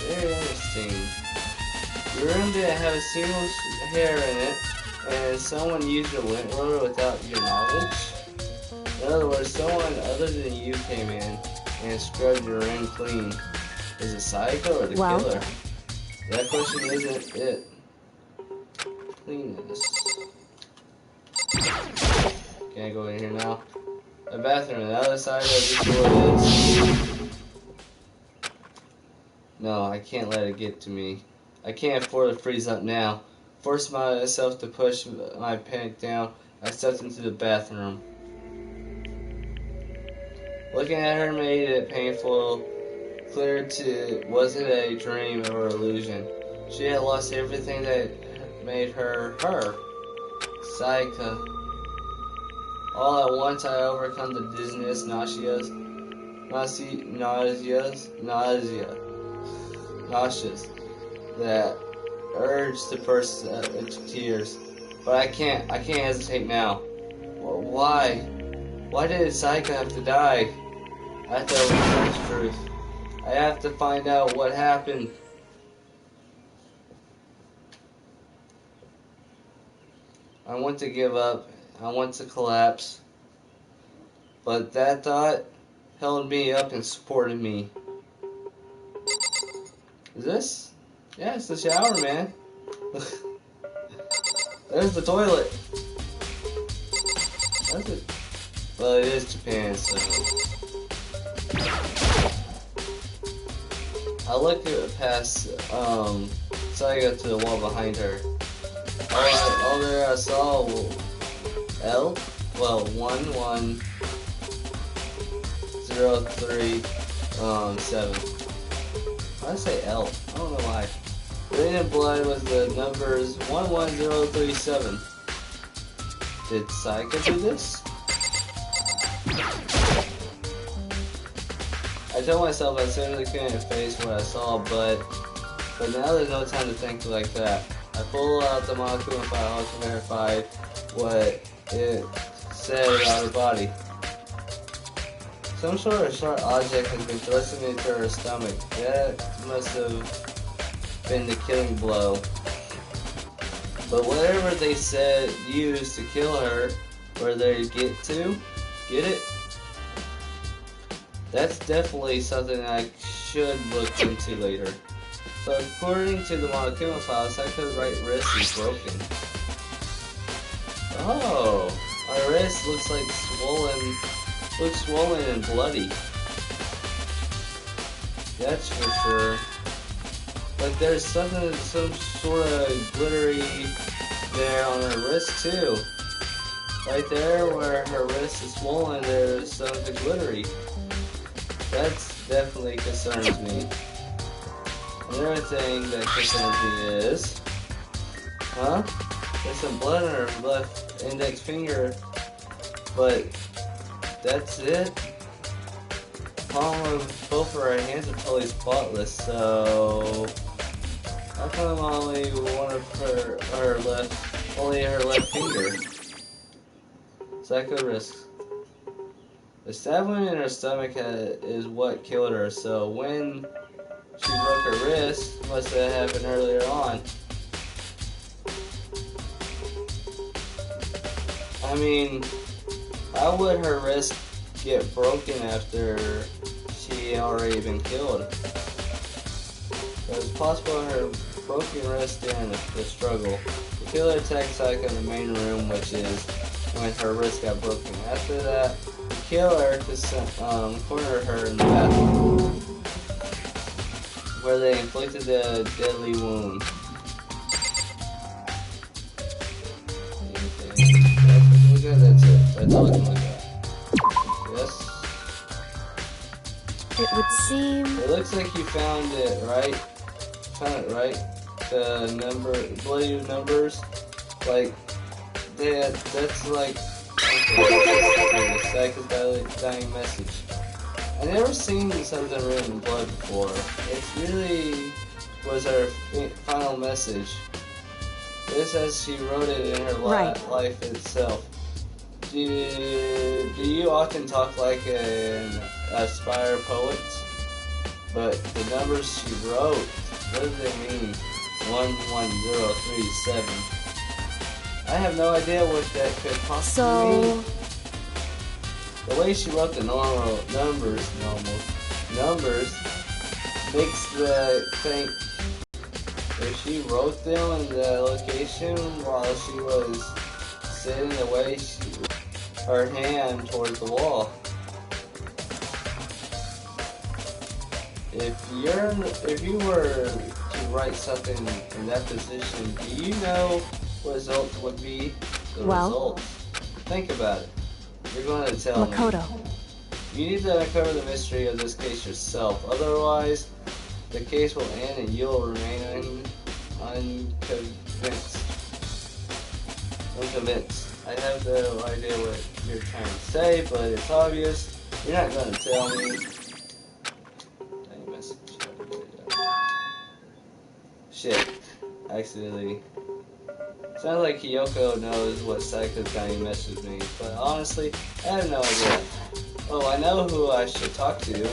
A: Very interesting. Your room didn't have a single hair in it, and someone used your lint roller without your knowledge? In other words, someone other than you came in and scrubbed your room clean. Is it Psycho or the killer? That question isn't it. Cleanness. Can I go in here now? The bathroom on the other side of this door is... No, I can't let it get to me. I can't afford to freeze up now. Forced myself to push my panic down. I stepped into the bathroom. Looking at her made it painful, clear to wasn't a dream or illusion. She had lost everything that made her her. Saika. All at once I overcome the dizziness, nauseous that urge to burst into tears. But I can't hesitate now. Well, why? Why did Saika have to die? I have to overcome the truth. I have to find out what happened. I want to give up. I want to collapse. But that thought held me up and supported me. Is this? Yeah, it's the shower, man. There's the toilet. That's it. Well, it is Japan, so. I looked past Saika to the wall behind her. All there I saw L? Well, 11037. Why did I say L? I don't know why. Written in blood was the numbers 11037. Did Saika do this? I told myself I certainly couldn't face what I saw, but now there's no time to think like that. I pulled out the Monokuma file to verify what it said about her body. Some sort of sharp object has been thrusted into her stomach. That must have been the killing blow. But whatever they said used to kill her, where they get it? That's definitely something I should look into later. So according to the Monokuma file, Saika's right wrist is broken. Oh, her wrist looks swollen and bloody. That's for sure. But there's some sort of glittery there on her wrist too. Right there where her wrist is swollen, there's something glittery. That definitely concerns me. Another thing that concerns me is, there's some blood on her left index finger, but that's it. Palm of both of her hands are totally spotless, so how come only her left finger? Psycho risks. The stab wound in her stomach is what killed her, so when she broke her wrist, must have happened earlier on. I mean, how would her wrist get broken after she already been killed? It's possible her broken wrist during the struggle. The killer attacked Saika in the main room, which is when her wrist got broken. After that, the killer cornered her in the bathroom, where they inflicted the deadly wound. That's it. That's all I can look at. Yes?
E: It would seem...
A: It looks like you found it, right? Found it, right? The bloody numbers. Like, that's like... Saika's dying message. I never seen something written in blood before. It really was her final message. This as she wrote it in her life itself. Do you often talk like an aspire poet? But the numbers she wrote, what do they mean? 11037. I have no idea what that could possibly mean. The way she wrote the numbers makes the think if she wrote them in the location while she was sitting the way her hand towards the wall. If you were to write something in that position, do you know what results would be? The results. Think about it. You're going to tell
E: Makoto.
A: me. You need to uncover the mystery of this case yourself. Otherwise, the case will end and you'll remain unconvinced. I have no idea what you're trying to say, but it's obvious. You're not going to tell me. Tiny message. Shit. Accidentally. Sounds like Kyoko knows what Saika's tiny message means, but honestly, I have no idea. Oh, I know who I should talk to.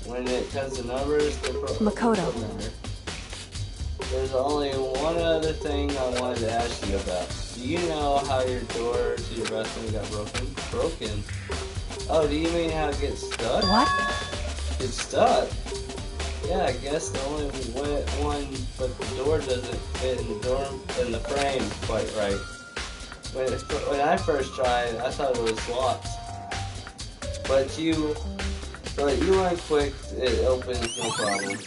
A: When it comes to numbers, the
E: Makoto.
A: There's only one other thing I wanted to ask you about. Do you know how your door to your bathroom got broken? Oh, do you mean how it gets stuck?
E: What?
A: It's stuck? Yeah, I guess the only one, but the door doesn't fit in the frame quite right. When I first tried, I thought it was locked. But you learn quick, it opens no problem.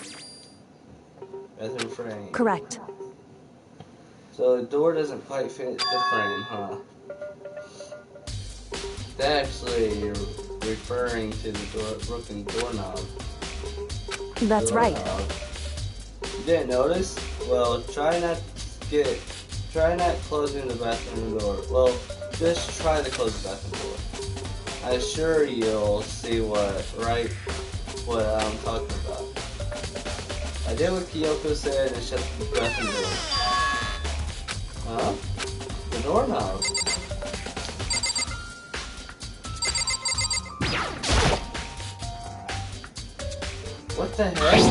A: Bathroom frame.
E: Correct.
A: So the door doesn't quite fit the frame, huh? That's actually referring to the broken doorknob.
E: That's right.
A: You didn't notice? Well, try not closing the bathroom door. Well, just try to close the bathroom door. I'm sure you'll see what I'm talking about. I did what Kyoko said and shut the bathroom door. Huh? The doorknob. What the heck?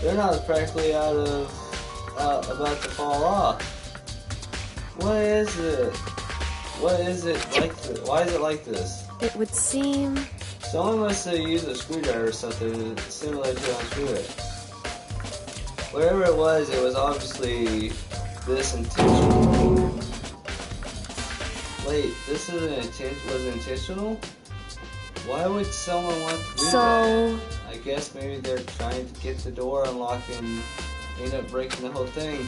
A: They're not practically about to fall off. What is it? What is it like this? Why is it like this?
E: It would seem...
A: Someone must have used a screwdriver or something similar to unscrew it. Whatever it was obviously this intentional. Wait, this was intentional? Why would someone want to do that? I guess maybe they're trying to get the door unlocked and end up breaking the whole thing.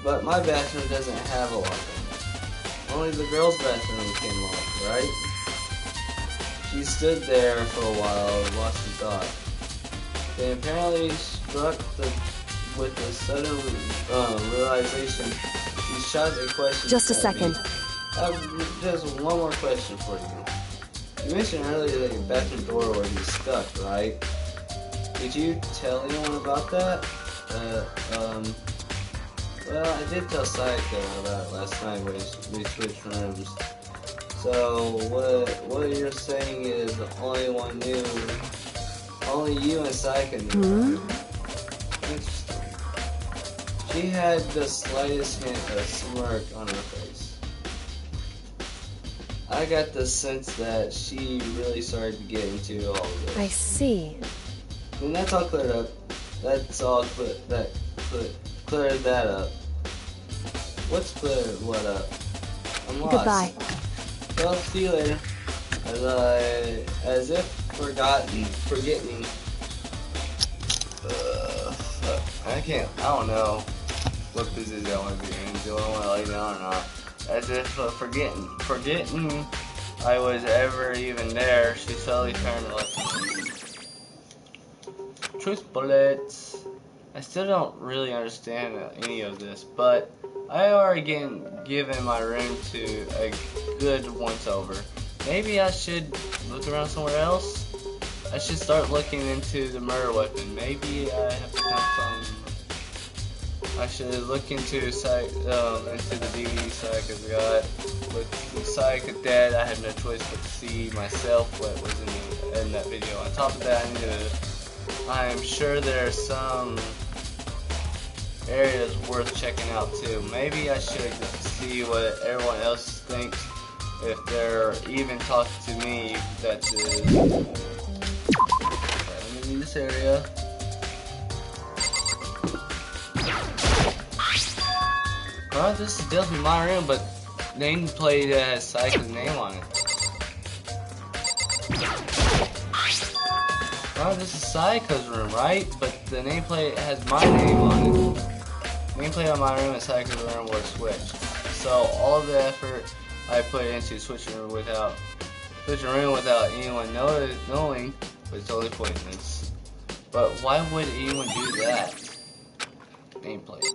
A: But my bathroom doesn't have a lock on it. Only the girls' bathroom can lock, right? She stood there for a while, lost in thought. Then apparently struck with a sudden realization. She shot a question.
E: Just a second.
A: Just one more question for you. You mentioned earlier that your bathroom door would be stuck, right? Did you tell anyone about that? Well, I did tell Saika about it last night when we switched rooms. So, what you're saying is the only one knew. Only you and Saika knew. Interesting. She had the slightest hint of smirk on her face. I got the sense that she really started to get into all of this.
E: I see.
A: And that's all cleared up. That's all cleared that up. What's cleared what up? I'm lost.
E: Goodbye.
A: Well, see you later. As if forgetting. I don't know what position I want to be in. Do I want to lay down or not? As if forgetting I was ever even there, she slowly turned left. Truth bullets. I still don't really understand any of this, but I already given my room to a good once-over. Maybe I should look around somewhere else? I should start looking into the murder weapon. Maybe I have to come from... I should look into the DVD Saika's got. With Saika dead, I had no choice but to see myself what was in that video. On top of that, I'm sure there's some areas worth checking out too. Maybe I should see what everyone else thinks if they're even talking to me. That's it. Okay, let me leave this area. Huh? This is definitely my room, but nameplate has Saika's name on it. Now this is Sayaka's room, right? But the nameplate has my name on it. Nameplate on my room and Sayaka's room were switched. So all of the effort I put into switching room without anyone knowing was totally pointless. But why would anyone do that? Nameplate.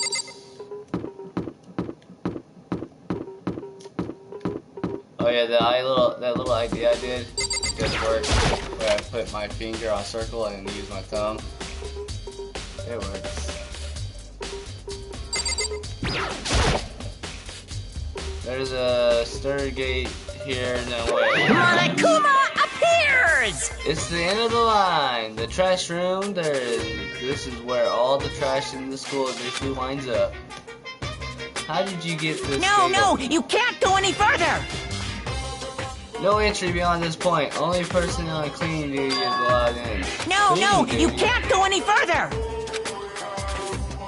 A: Oh yeah, that little idea I did just worked. Where I put my finger on circle and use my thumb. It works. There's a Stargate here nowhere.
B: Monokuma appears!
A: It's the end of the line. The trash room. This is where all the trash in the school eventually winds up. How did you get this?
B: No, you can't go any further!
A: No entry beyond this point. Only person on cleaning duty is allowed in.
B: No, you can't go any further!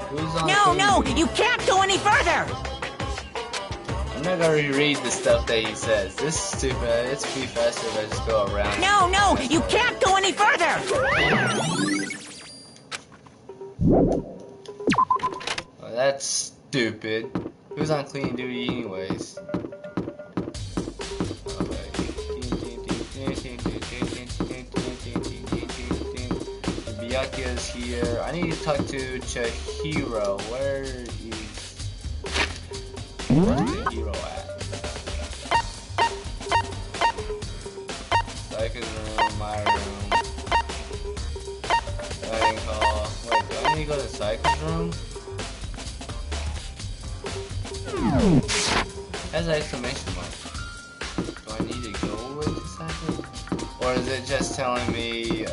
A: Who's on
B: No, you can't go any further!
A: I'm not gonna reread the stuff that he says. This is stupid. It's be faster if I just go around.
B: No, you can't go any further!
A: Well, that's stupid. Who's on cleaning duty anyways? Byakuya's here. I need to talk to Chihiro. Where's Chihiro at? Sayaka's room, my room. Dining hall. Wait, do I need to go to Sayaka's room? Has an exclamation mark. Do I need to go into Sayaka's? Or is it just telling me,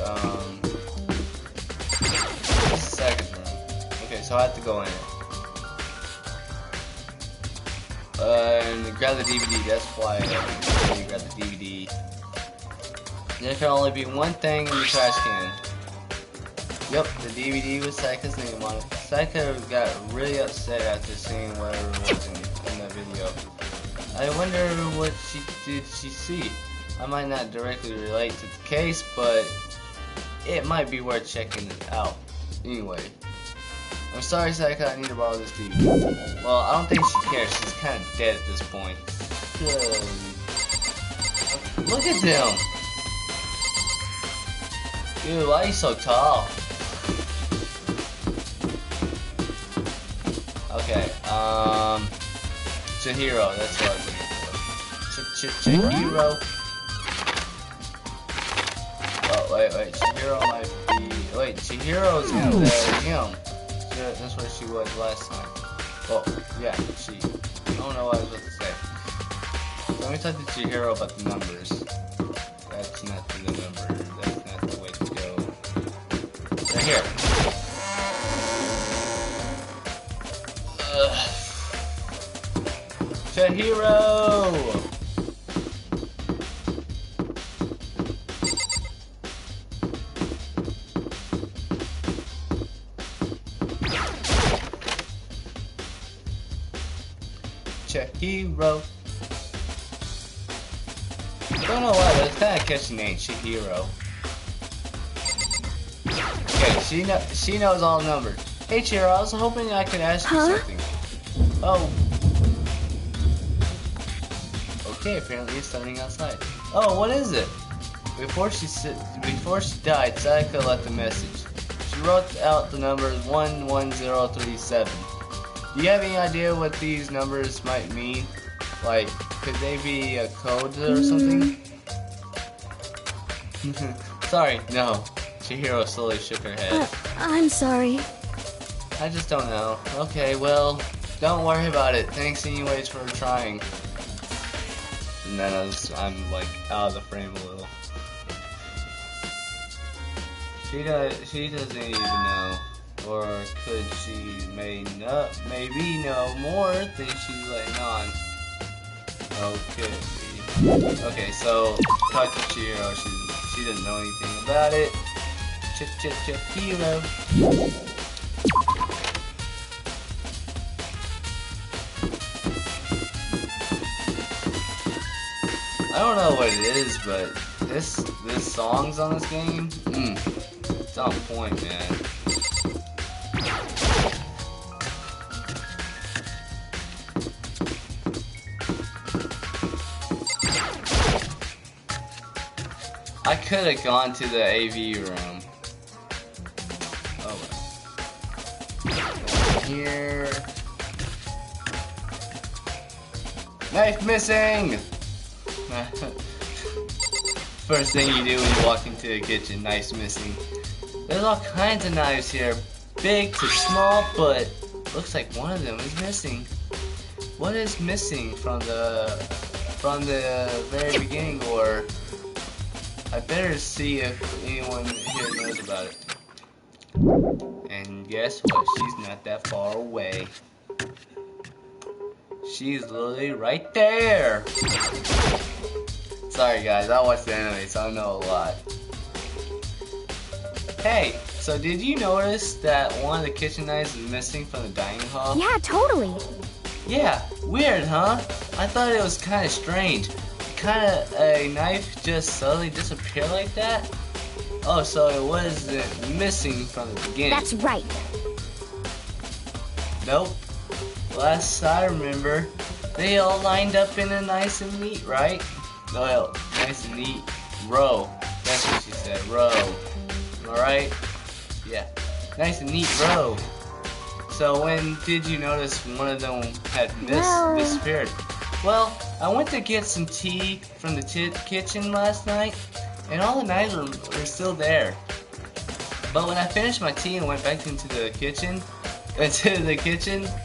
A: this is Sayaka's room. Okay, so I have to go in it. And grab the DVD, that's why I grab the DVD. There can only be one thing in the trash can. Yep, the DVD with Sayaka's name on it. Sayaka got really upset after seeing whatever was in the video. I wonder what did she see? I might not directly relate to the case, but it might be worth checking it out. Anyway, I'm sorry, Sayaka, I need to borrow this DVD. Well, I don't think she cares. She's kind of dead at this point. Look at them! Dude, why are you so tall? Okay, Chihiro, that's what I was looking for. Chihiro. Oh, wait, Chihiro might be... Wait, Chihiro's in the gym. That's where she was last time. Oh, yeah, she... I don't know what I was about to say. Let me talk to Chihiro about the numbers. That's not the number. That's not the way to go. Right here. Chihiro! Chihiro. Don't know why, but it's kind of catchy name, Chihiro. Okay, she knows all the numbers. Hey Chihiro, I was hoping I could ask you something. Oh. Okay, apparently it's starting outside. Oh, what is it? Before she died, Sayaka left a message. She wrote out the numbers 11037. Do you have any idea what these numbers might mean? Like, could they be a code or something? Sorry, no. Chihiro slowly shook her head.
E: I'm sorry.
A: I just don't know. Okay, well, don't worry about it. Thanks anyways for trying. And then I'm like out of the frame a little. She doesn't even know. Or could she maybe know more than she's letting on? Okay. Okay, so talk to Chihiro. She doesn't know anything about it. Chihiro. I don't know what it is, but this songs on this game, It's on point, man. I could have gone to the AV room. Oh well. Here. Knife missing! First thing you do when you walk into the kitchen, knives missing. There's all kinds of knives here, big to small, but looks like one of them is missing. What is missing from the very beginning, or I better see if anyone here knows about it. And guess what? She's not that far away. She's literally right there. Sorry guys, I watch the anime, so I know a lot. Hey, so did you notice that one of the kitchen knives is missing from the dining hall?
C: Yeah, totally.
A: Yeah, weird, huh? I thought it was kind of strange. Kind of a knife just suddenly disappear like that? Oh, so it wasn't missing from the beginning.
C: That's right.
A: Nope. Last I remember, they all lined up in a nice and neat, right? Well, nice and neat row. That's what she said, row. Alright? Yeah. Nice and neat row. So when did you notice one of them had disappeared? Well, I went to get some tea from the kitchen last night, and all the knives were still there. But when I finished my tea and went back into the kitchen,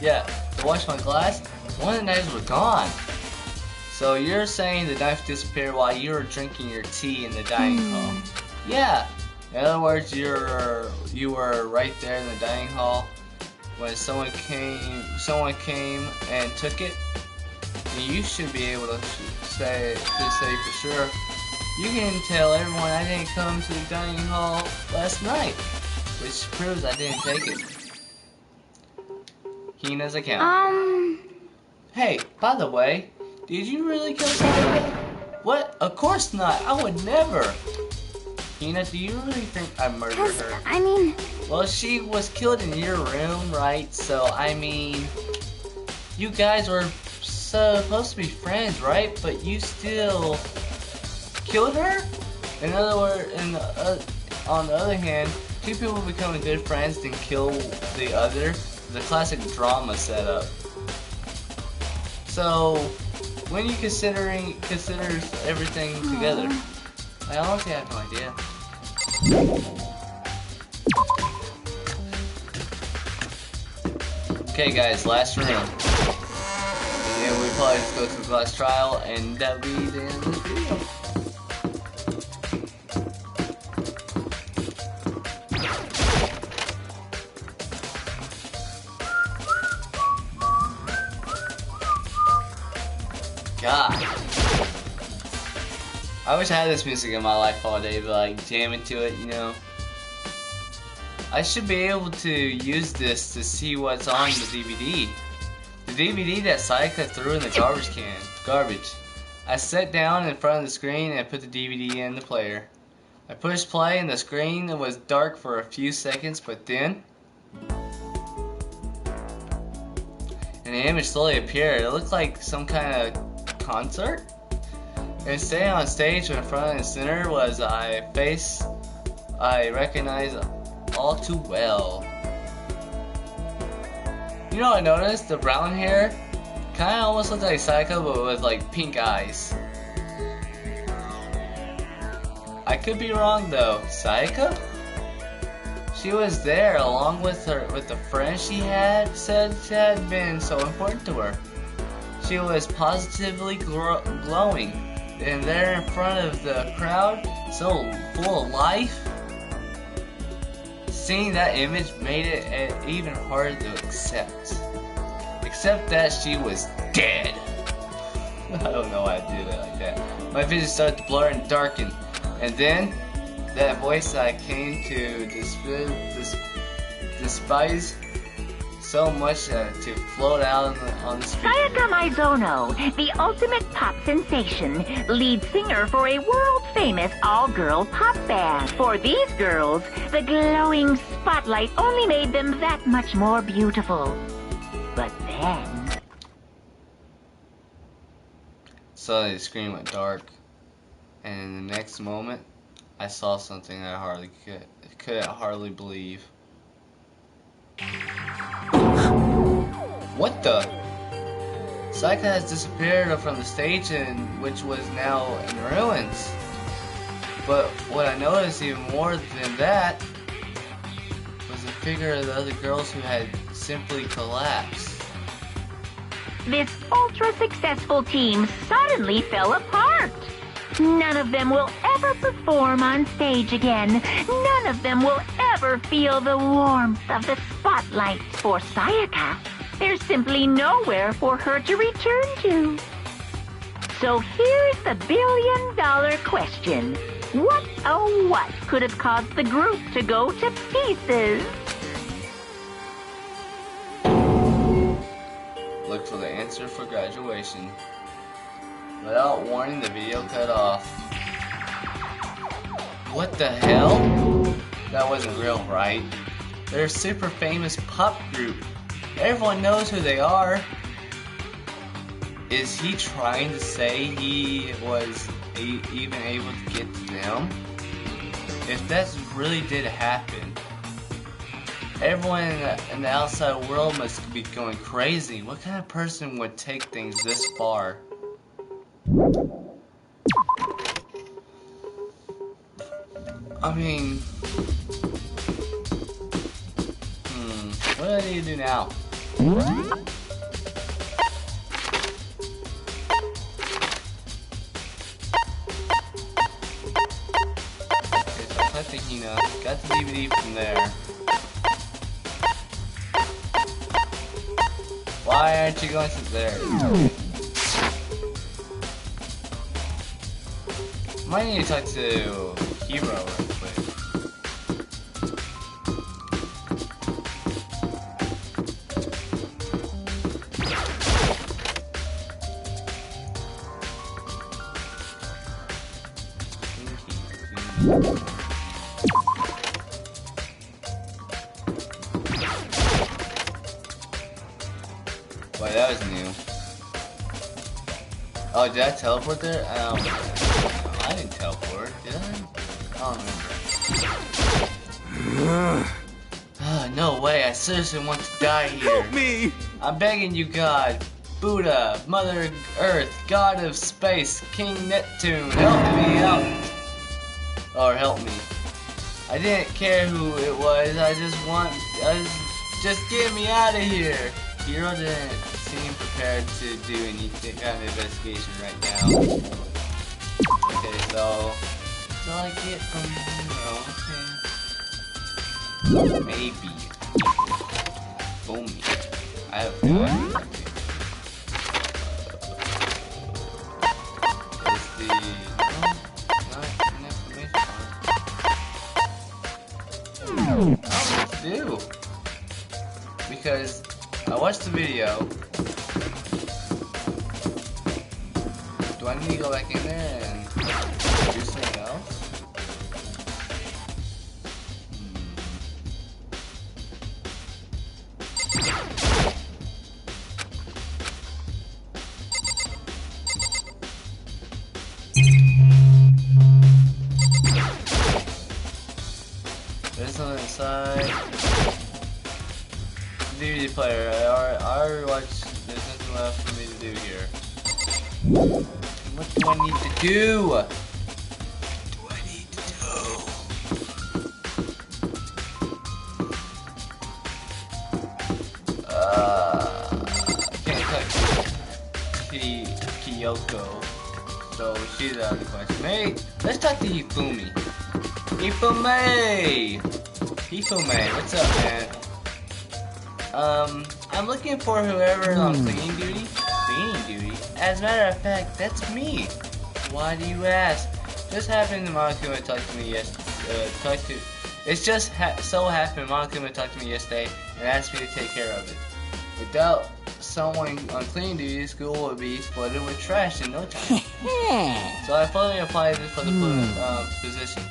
A: yeah, to wash my glass, one of the knives were gone. So you're saying the knife disappeared while you were drinking your tea in the dining hall? Yeah. In other words, you were right there in the dining hall when someone came and took it. You should be able to say for sure. You can tell everyone I didn't come to the dining hall last night, which proves I didn't take it. Hina's account. Hey, by the way, did you really kill someone? What? Of course not. I would never. Hina, do you really think I murdered her?
C: I mean...
A: Well, she was killed in your room, right? So, I mean... You guys were supposed to be friends, right? But you still... killed her? In other words, on the other hand, two people becoming good friends then kill the other. The classic drama setup. So, when you consider everything together, I honestly have no idea. Okay guys, last room. And we probably just go to the last trial, and that'll be the end of this video. God. I wish I had this music in my life all day, but like jamming to it, you know. I should be able to use this to see what's on the DVD. The DVD that Sayaka threw in the garbage can. Garbage. I sat down in front of the screen and put the DVD in the player. I pushed play and the screen was dark for a few seconds, but then... and the image slowly appeared. It looked like some kind of concert? And staying on stage in front and center was I recognized all too well. You know what I noticed? The brown hair kinda almost looked like Sayaka, but with like pink eyes. I could be wrong though. Sayaka? She was there along with the friend she had said had been so important to her. She was positively glowing, and there in front of the crowd, so full of life. Seeing that image made it even harder to accept. Except that she was dead. I don't know why I did it like that. My vision started to blur and darken, and then that voice I came to despise so much to float out on the speaker.
B: Sayaka Maizono, the ultimate pop sensation, lead singer for a world-famous all-girl pop band. For these girls, the glowing spotlight only made them that much more beautiful. But then...
A: Suddenly the screen went dark, and in the next moment, I saw something I couldn't hardly believe. What the? Sayaka has disappeared from the stage, which was now in ruins. But what I noticed even more than that was the figure of the other girls who had simply collapsed.
B: This ultra-successful team suddenly fell apart. None of them will ever perform on stage again. None of them will ever feel the warmth of the spotlight. For Sayaka, there's simply nowhere for her to return to. So here's the billion-dollar question. What, oh what, could have caused the group to go to pieces?
A: Look for the answer for graduation. Without warning, the video cut off. What the hell? That wasn't real, right? They're a super famous pop group. Everyone knows who they are. Is he trying to say he was even able to get to them? If that really did happen, everyone in the outside world must be going crazy. What kind of person would take things this far? I mean, what do I need to do now? Okay, so I typed the Hina, got the DVD from there. Why aren't you going to there? Might need to talk to Hero real quick. Wait, that was new. Oh, did I teleport there? I didn't teleport, did I? I don't remember. No way, I seriously want to die here.
D: Help me!
A: I'm begging you, God. Buddha, Mother Earth, God of Space, King Neptune, help me out. Or help me. I didn't care who it was, just get me out of here. Hero didn't seem prepared to do any kind of investigation right now. Okay, so I get from Hero, okay. Maybe. Boom. I have no idea. Is the not an exclamation mark? I don't know what to do. Because I watched the video. Do I need to go back in there and do something else? There's something inside. DVD player. I already watched. There's nothing left for me to do here. What do I need to do? What do I need to do? I can't touch Kyoko, so she's out of the question. Hey, let's talk to Hifumi. Hifumi, what's up, man? I'm looking for whoever on cleaning duty. Cleaning duty? As a matter of fact, that's me. Why do you ask? Just happened to Monaco and talked to me yesterday. It's just so happened Mom came and talked to me yesterday and asked me to take care of it. Without someone on cleaning duty, school would be flooded with trash in no time. So I finally applied for the position.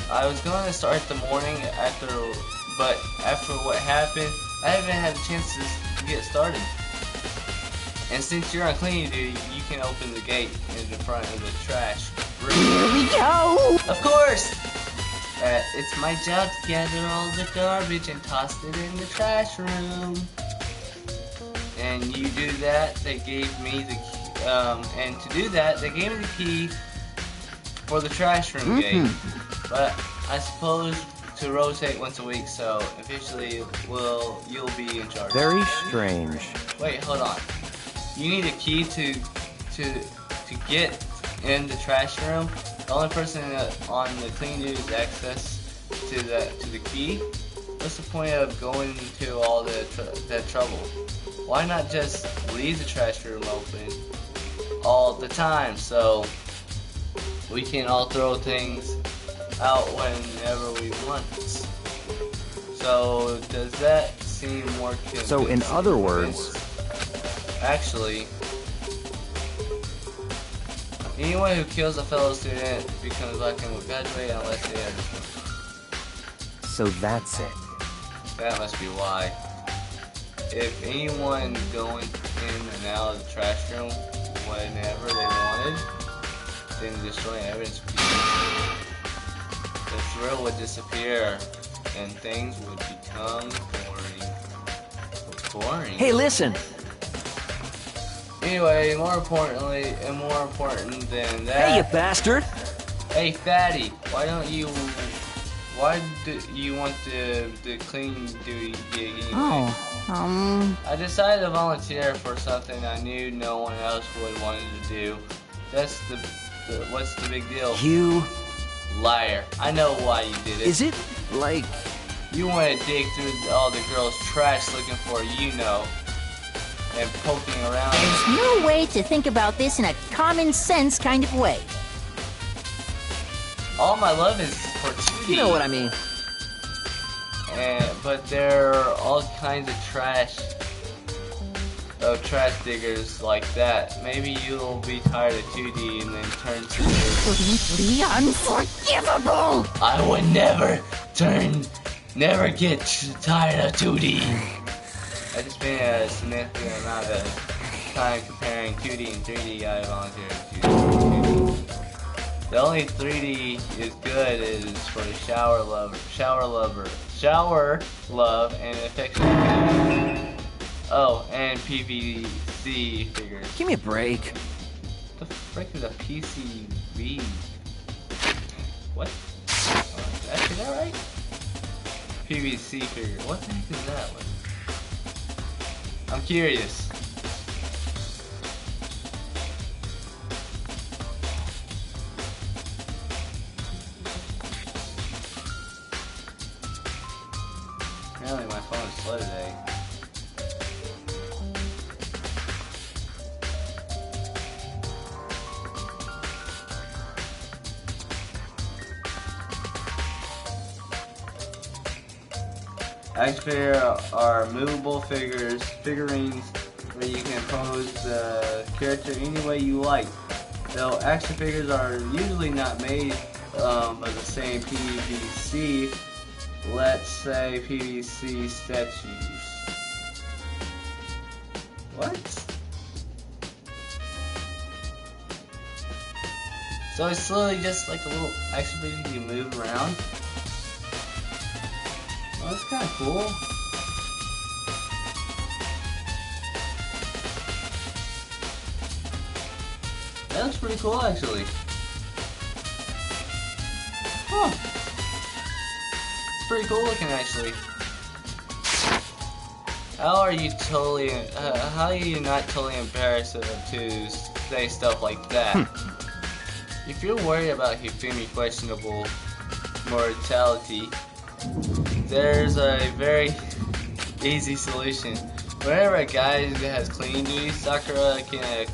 A: I was going to start the morning after, but after what happened, I haven't had a chance to get started. And since you're on cleaning duty, you can open the gate in the front of the trash room.
B: Here we go!
A: Of course! It's my job to gather all the garbage and toss it in the trash room. And you do that, they gave me the key, and to do that, they gave me the key for the trash room gate. But I suppose to rotate once a week, so officially you'll be in charge.
D: Very strange.
A: Wait, hold on. You need a key to get in the trash room. The only person on the clean duty has access to the key. What's the point of going to all that trouble? Why not just leave the trash room open all the time so we can all throw things out whenever we want? So does that seem more convincing?
D: So in other words,
A: actually, anyone who kills a fellow student becomes black and will graduate unless they are.
D: so that's it.
A: That must be why. If anyone going in and out of the trash room whenever they wanted, then destroying evidence would be easy. The thrill would disappear and things would become boring.
F: Hey, listen!
A: Anyway, more important than that.
F: Hey, you bastard!
A: Hey, fatty, why do you want the clean duty gig anyway? I decided to volunteer for something I knew no one else would want to do. That's what's the big deal?
F: You...
A: Liar. I know why you did it.
F: Is it, like...
A: You want to dig through all the girls' trash looking for and poking around.
B: There's no way to think about this in a common sense kind of way.
A: All my love is for 2D.
F: You know what I mean.
A: But there are all kinds of trash diggers like that. Maybe you'll be tired of 2D and then turn to
B: Completely unforgivable!
A: I would never get tired of 2D. I just spent a significant amount of time comparing 2D and 3D. I volunteered to 2D. The only 3D is good is for the shower love, and affection. Oh, and PVC figures.
F: Give me a break.
A: What the frick is a PCV? What? Is that right? PVC figure. What the heck is that one? I'm curious. Apparently my phone is slow today. Action figures are movable figurines where you can pose the character any way you like. Though action figures are usually not made of the same PVC, let's say PVC statues. What? So it's literally just like a little action figure you move around. Oh, that's kind of cool. That looks pretty cool, actually. Huh. It's pretty cool looking, actually. How are you not totally embarrassed to say stuff like that? If you're worried about Hifumi's questionable mortality, there's a very easy solution. Whenever a guy has cleaning duty, Sakura can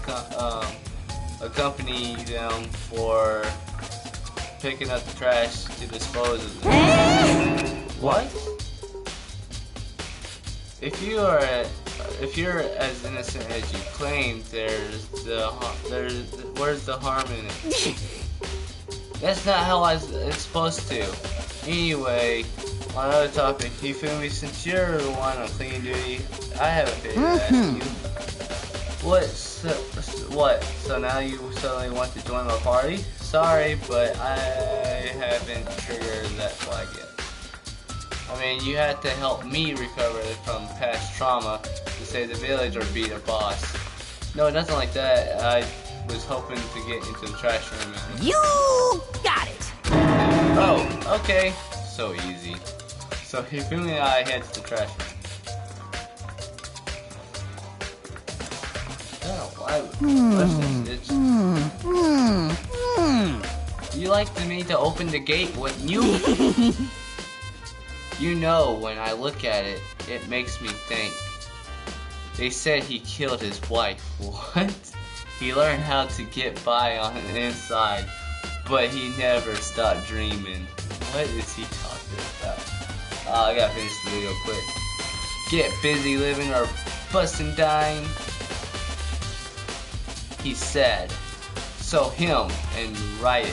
A: accompany them for picking up the trash to dispose of it. What? If you're as innocent as you claim, where's the harm in it? That's not how it's supposed to. Anyway, on another topic, you feel me? Since you're the one on clean duty, I have a favor to ask you. What? So now you suddenly want to join my party? Sorry, but I haven't triggered that flag yet. I mean, you had to help me recover from past trauma to save the village or beat a boss. No, nothing like that. I was hoping to get into the trash room and...
B: You got it!
A: Oh, okay. So easy. So Hifumi and I head to the trash room. You like me to open the gate, wouldn't you? You know, when I look at it, it makes me think. They said he killed his wife. What? He learned how to get by on the inside, but he never stopped dreaming. What is he talking about? I gotta finish the video quick. Get busy living or busting dying. He said. So him and Rita,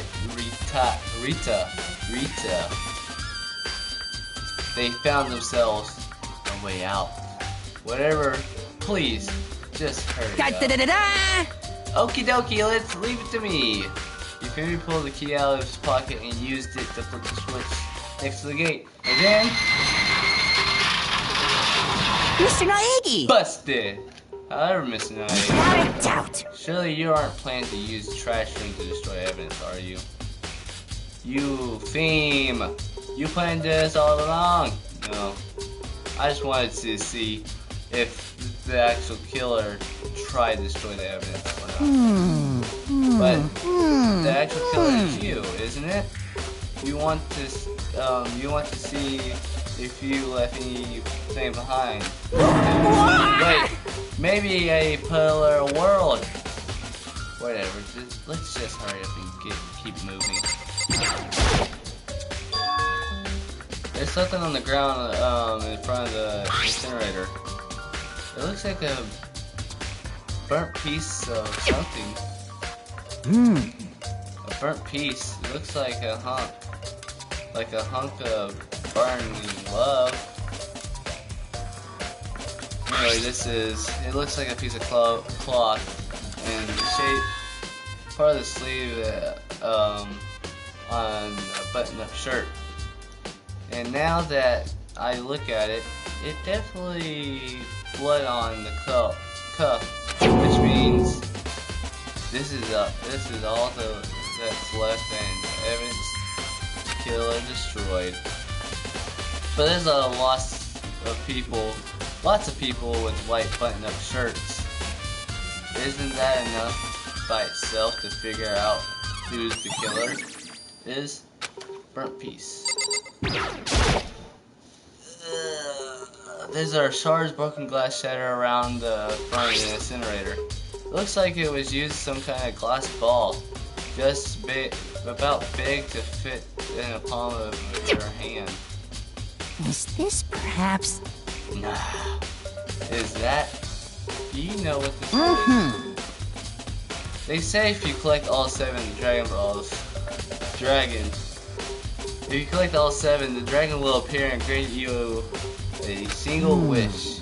A: they found themselves a way out. Whatever, please, just hurry up. Okie dokie, let's leave it to me. Yukimi pulled the key out of his pocket and used it to flip the switch next to the gate. And then...
B: Mr. Naegi!
A: Busted! However, Mr. Naegi...
B: Without a doubt!
A: Surely you aren't planning to use the trash room to destroy evidence, are you? You theme! You planned this all along! No. I just wanted to see if the actual killer tried to destroy the evidence or not. But the actual killer is you, isn't it? You want to see if you left anything behind. Wait, maybe a parallel world. Whatever. Let's just hurry up and keep moving. There's something on the ground in front of the incinerator. It looks like a burnt piece of something. A burnt piece. It looks like a hunk. Like a hunk of burning love. Anyway, it looks like a piece of cloth. And the shape, part of the sleeve on a button-up shirt. And now that I look at it, it definitely blood on the cuff, which means this is all that's left and evidence killer destroyed. But there's a lots of people with white button-up shirts. Isn't that enough by itself to figure out who's the killer? Is burnt piece. There's our shards, broken glass shatter around the front of the incinerator. It looks like it was used some kind of glass ball, just about big to fit in the palm of your hand.
B: Is this perhaps...
A: Nah. Is that? Do you know what this is? They say if you collect all 7 Dragon Balls, if you collect all 7, the dragon will appear and grant you a single wish.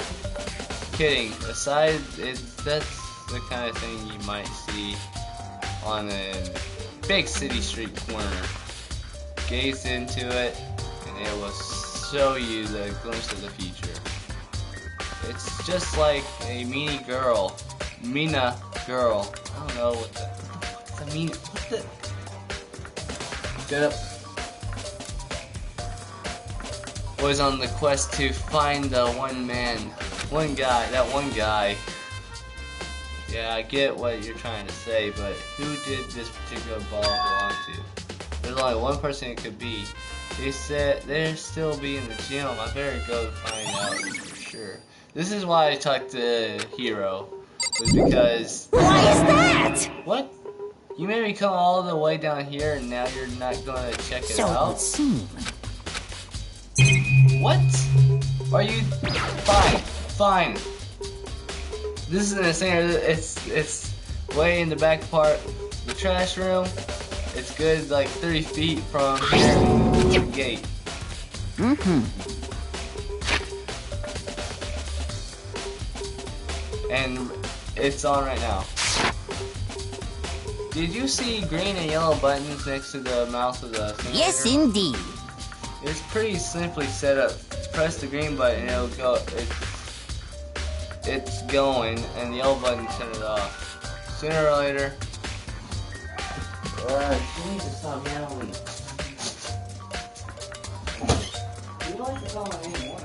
A: Kidding. Aside, that's the kind of thing you might see on a big city street corner. Gaze into it, and it will show you the glimpse of the future. It's just like a Mina girl. I don't know what's the meaning. What the? Get up. Was on the quest to find the one guy. Yeah, I get what you're trying to say, but who did this particular ball belong to? There's only one person it could be. They said they'll still be in the gym. I better go to find out for sure. This is why I talked to Hero. Was because...
B: Why is that?
A: What? You made me come all the way down here, and now you're not gonna check it
B: So it would
A: out?
B: seem.
A: What? Are you... Fine. This is insane. It's way in the back part. The trash room. It's good, like 30 feet from here to the gate. And it's on right now. Did you see green and yellow buttons next to the mouse of the simulator?
B: Yes, indeed.
A: It's pretty simply set up. Press the green button and it'll go. It's going, and the yellow button turn it off. Sooner or later. She needs to stop yelling. You don't like to call it anymore.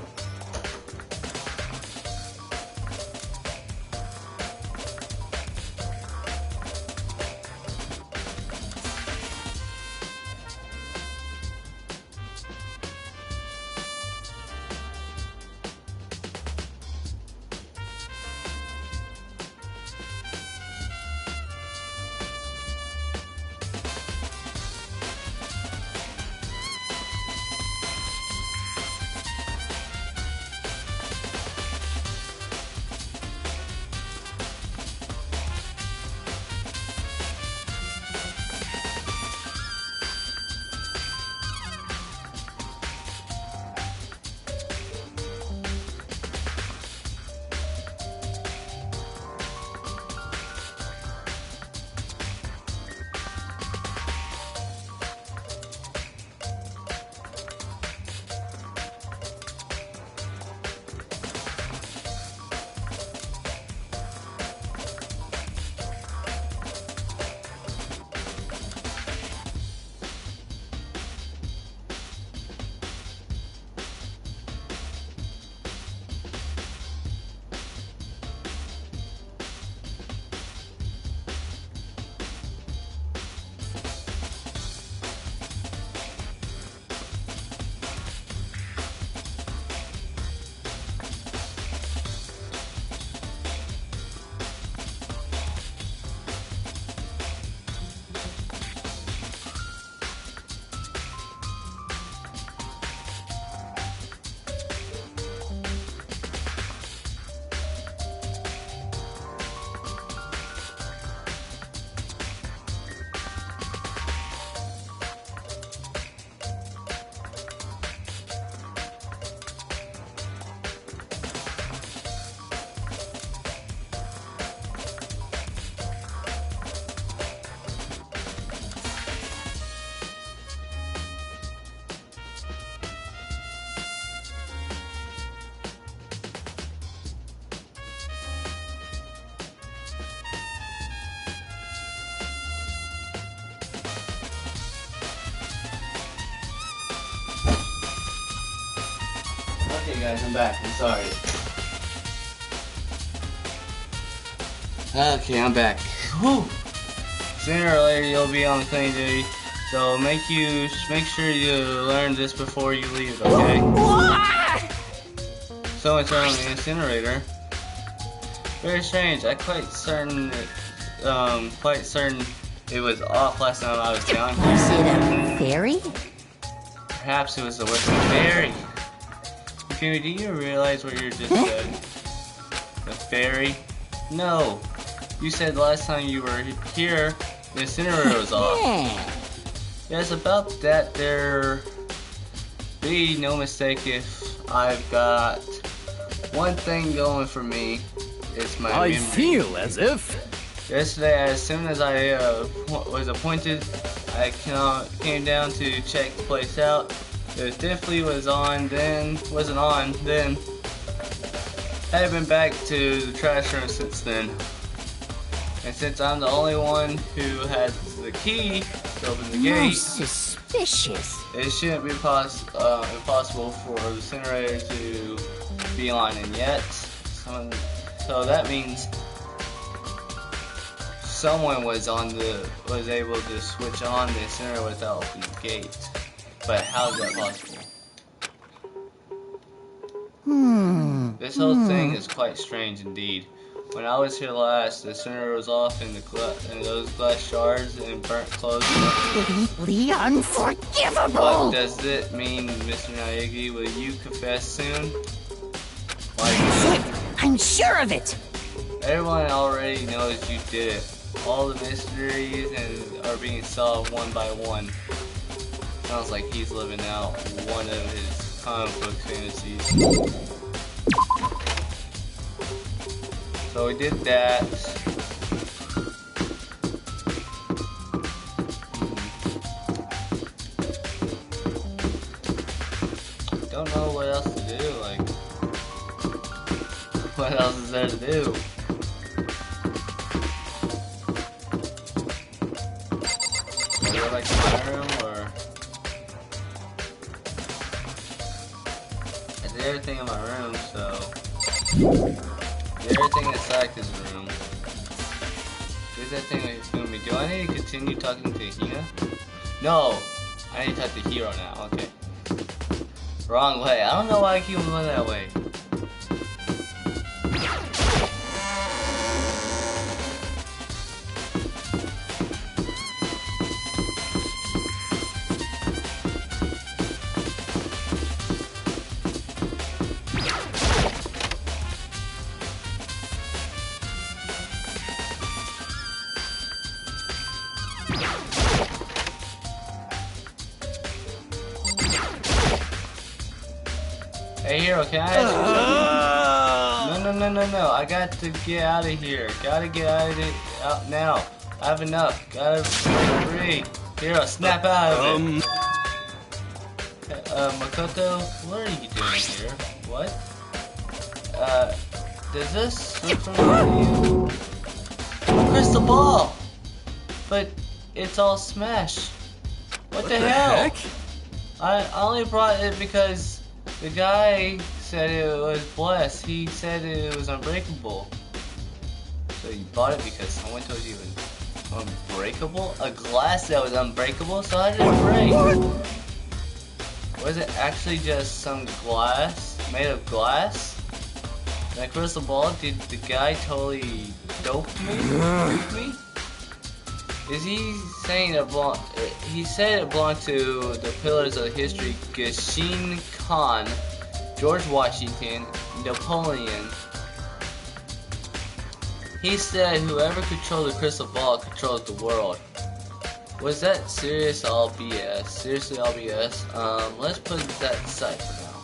A: Okay guys, I'm back. I'm sorry. Okay, I'm back. Whew. Sooner or later you'll be on clean duty, so make sure you learn this before you leave, okay? So it's on the incinerator. Very strange. I'm quite certain it was off last time I was down here.
B: Is it a fairy?
A: Perhaps it was the working fairy. Kimmy, do you realize what you just said? The fairy? No. You said last time you were here, the incinerator was off. Yes, about that there be no mistake if I've got one thing going for me. It's my memory.
D: I feel as if...
A: Yesterday, as soon as I was appointed, I came down to check the place out. It definitely wasn't on then. I haven't been back to the trash room since then. And since I'm the only one who has the key to open the gate,
B: Most suspicious.
A: it shouldn't be impossible for the incinerator to be on in yet. So that means someone was able to switch on the incinerator without opening the gate. But how is that possible? This whole thing is quite strange indeed. When I was here last, the center was off in those glass shards and burnt clothes.
B: Completely unforgivable!
A: What does it mean, Mr. Naegi? Will you confess soon?
B: I'm sure of it!
A: Everyone already knows you did it. All the mysteries are being solved one by one. Sounds like he's living out one of his comic book fantasies. So we did that. Don't know what else to do, like, what else is there to do? Should I go back to my room, or? I did everything in my room, so. Did everything inside his room. Did that thing that he's doing me. Do I need to continue talking to Hina? No! I need to talk to Hiro now, okay. Wrong way. I don't know why I keep going that way. Hey Hiro, can I ask you something? No. I got to get out of here. Gotta get out now. I have enough. Gotta break free. Hiro, snap out of it. Makoto, what are you doing here? What? Does this switch on you? A crystal ball! But it's all smashed. What the hell?
F: Heck?
A: I only brought it because the guy said it was blessed. He said it was unbreakable. So you bought it because someone told you it was unbreakable? A glass that was unbreakable? So how did it break? Was it actually just some glass made of glass? That crystal ball? Did the guy totally dope me? Dupe me? Is he saying it belonged? He said it belonged to the pillars of history: Gasheen Khan, George Washington, Napoleon. He said whoever controlled the crystal ball controls the world. Was that serious all BS? Seriously all BS? Let's put that aside for now.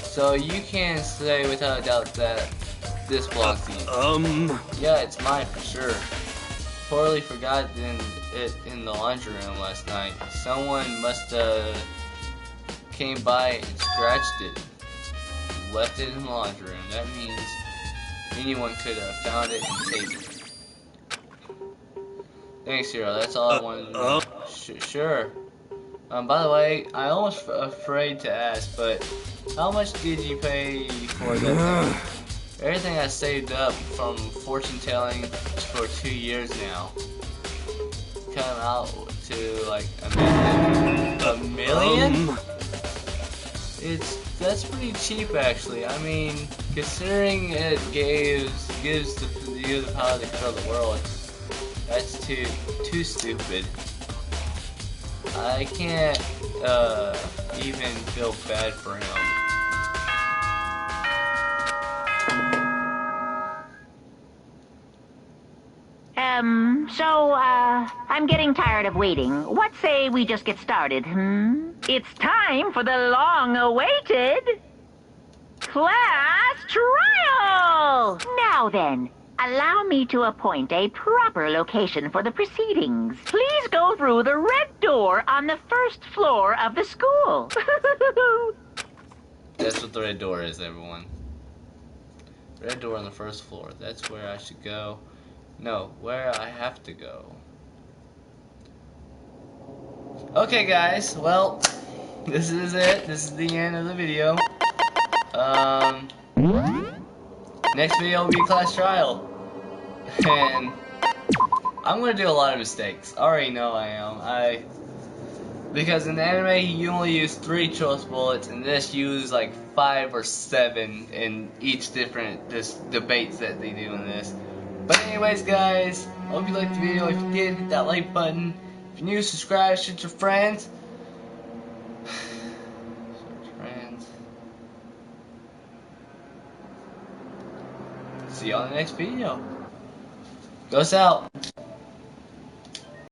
A: So you can say without a doubt that this belongs to you. Yeah, it's mine for sure. Poorly forgotten it in the laundry room last night. Someone must have came by and scratched it. Left it in the laundry room. That means anyone could have found it and taken it. Thanks, Hiro. That's all I wanted to know. Sure. By the way, I almost afraid to ask, but how much did you pay for that thing? Everything I saved up from fortune telling for 2 years now. Come out to like a million? That's pretty cheap actually. I mean, considering it gives you the power to control the world, that's too stupid. I can't even feel bad for him.
B: I'm getting tired of waiting. What say we just get started, It's time for the long-awaited class trial! Now then, allow me to appoint a proper location for the proceedings. Please go through the red door on the first floor of the school.
A: That's what the red door is, everyone. Red door on the first floor. That's where I should go. No, where I have to go. Okay, guys. Well, this is it. This is the end of the video. Next video will be class trial. And I'm gonna do a lot of mistakes. I already know I am. Because in the anime you only use 3 choice bullets, and this you use like 5 or 7 in each different debates that they do in this. But anyways, guys, I hope you liked the video. If you did, hit that like button. If you're new, subscribe, share with your friends. See you on the next video. Ghost out.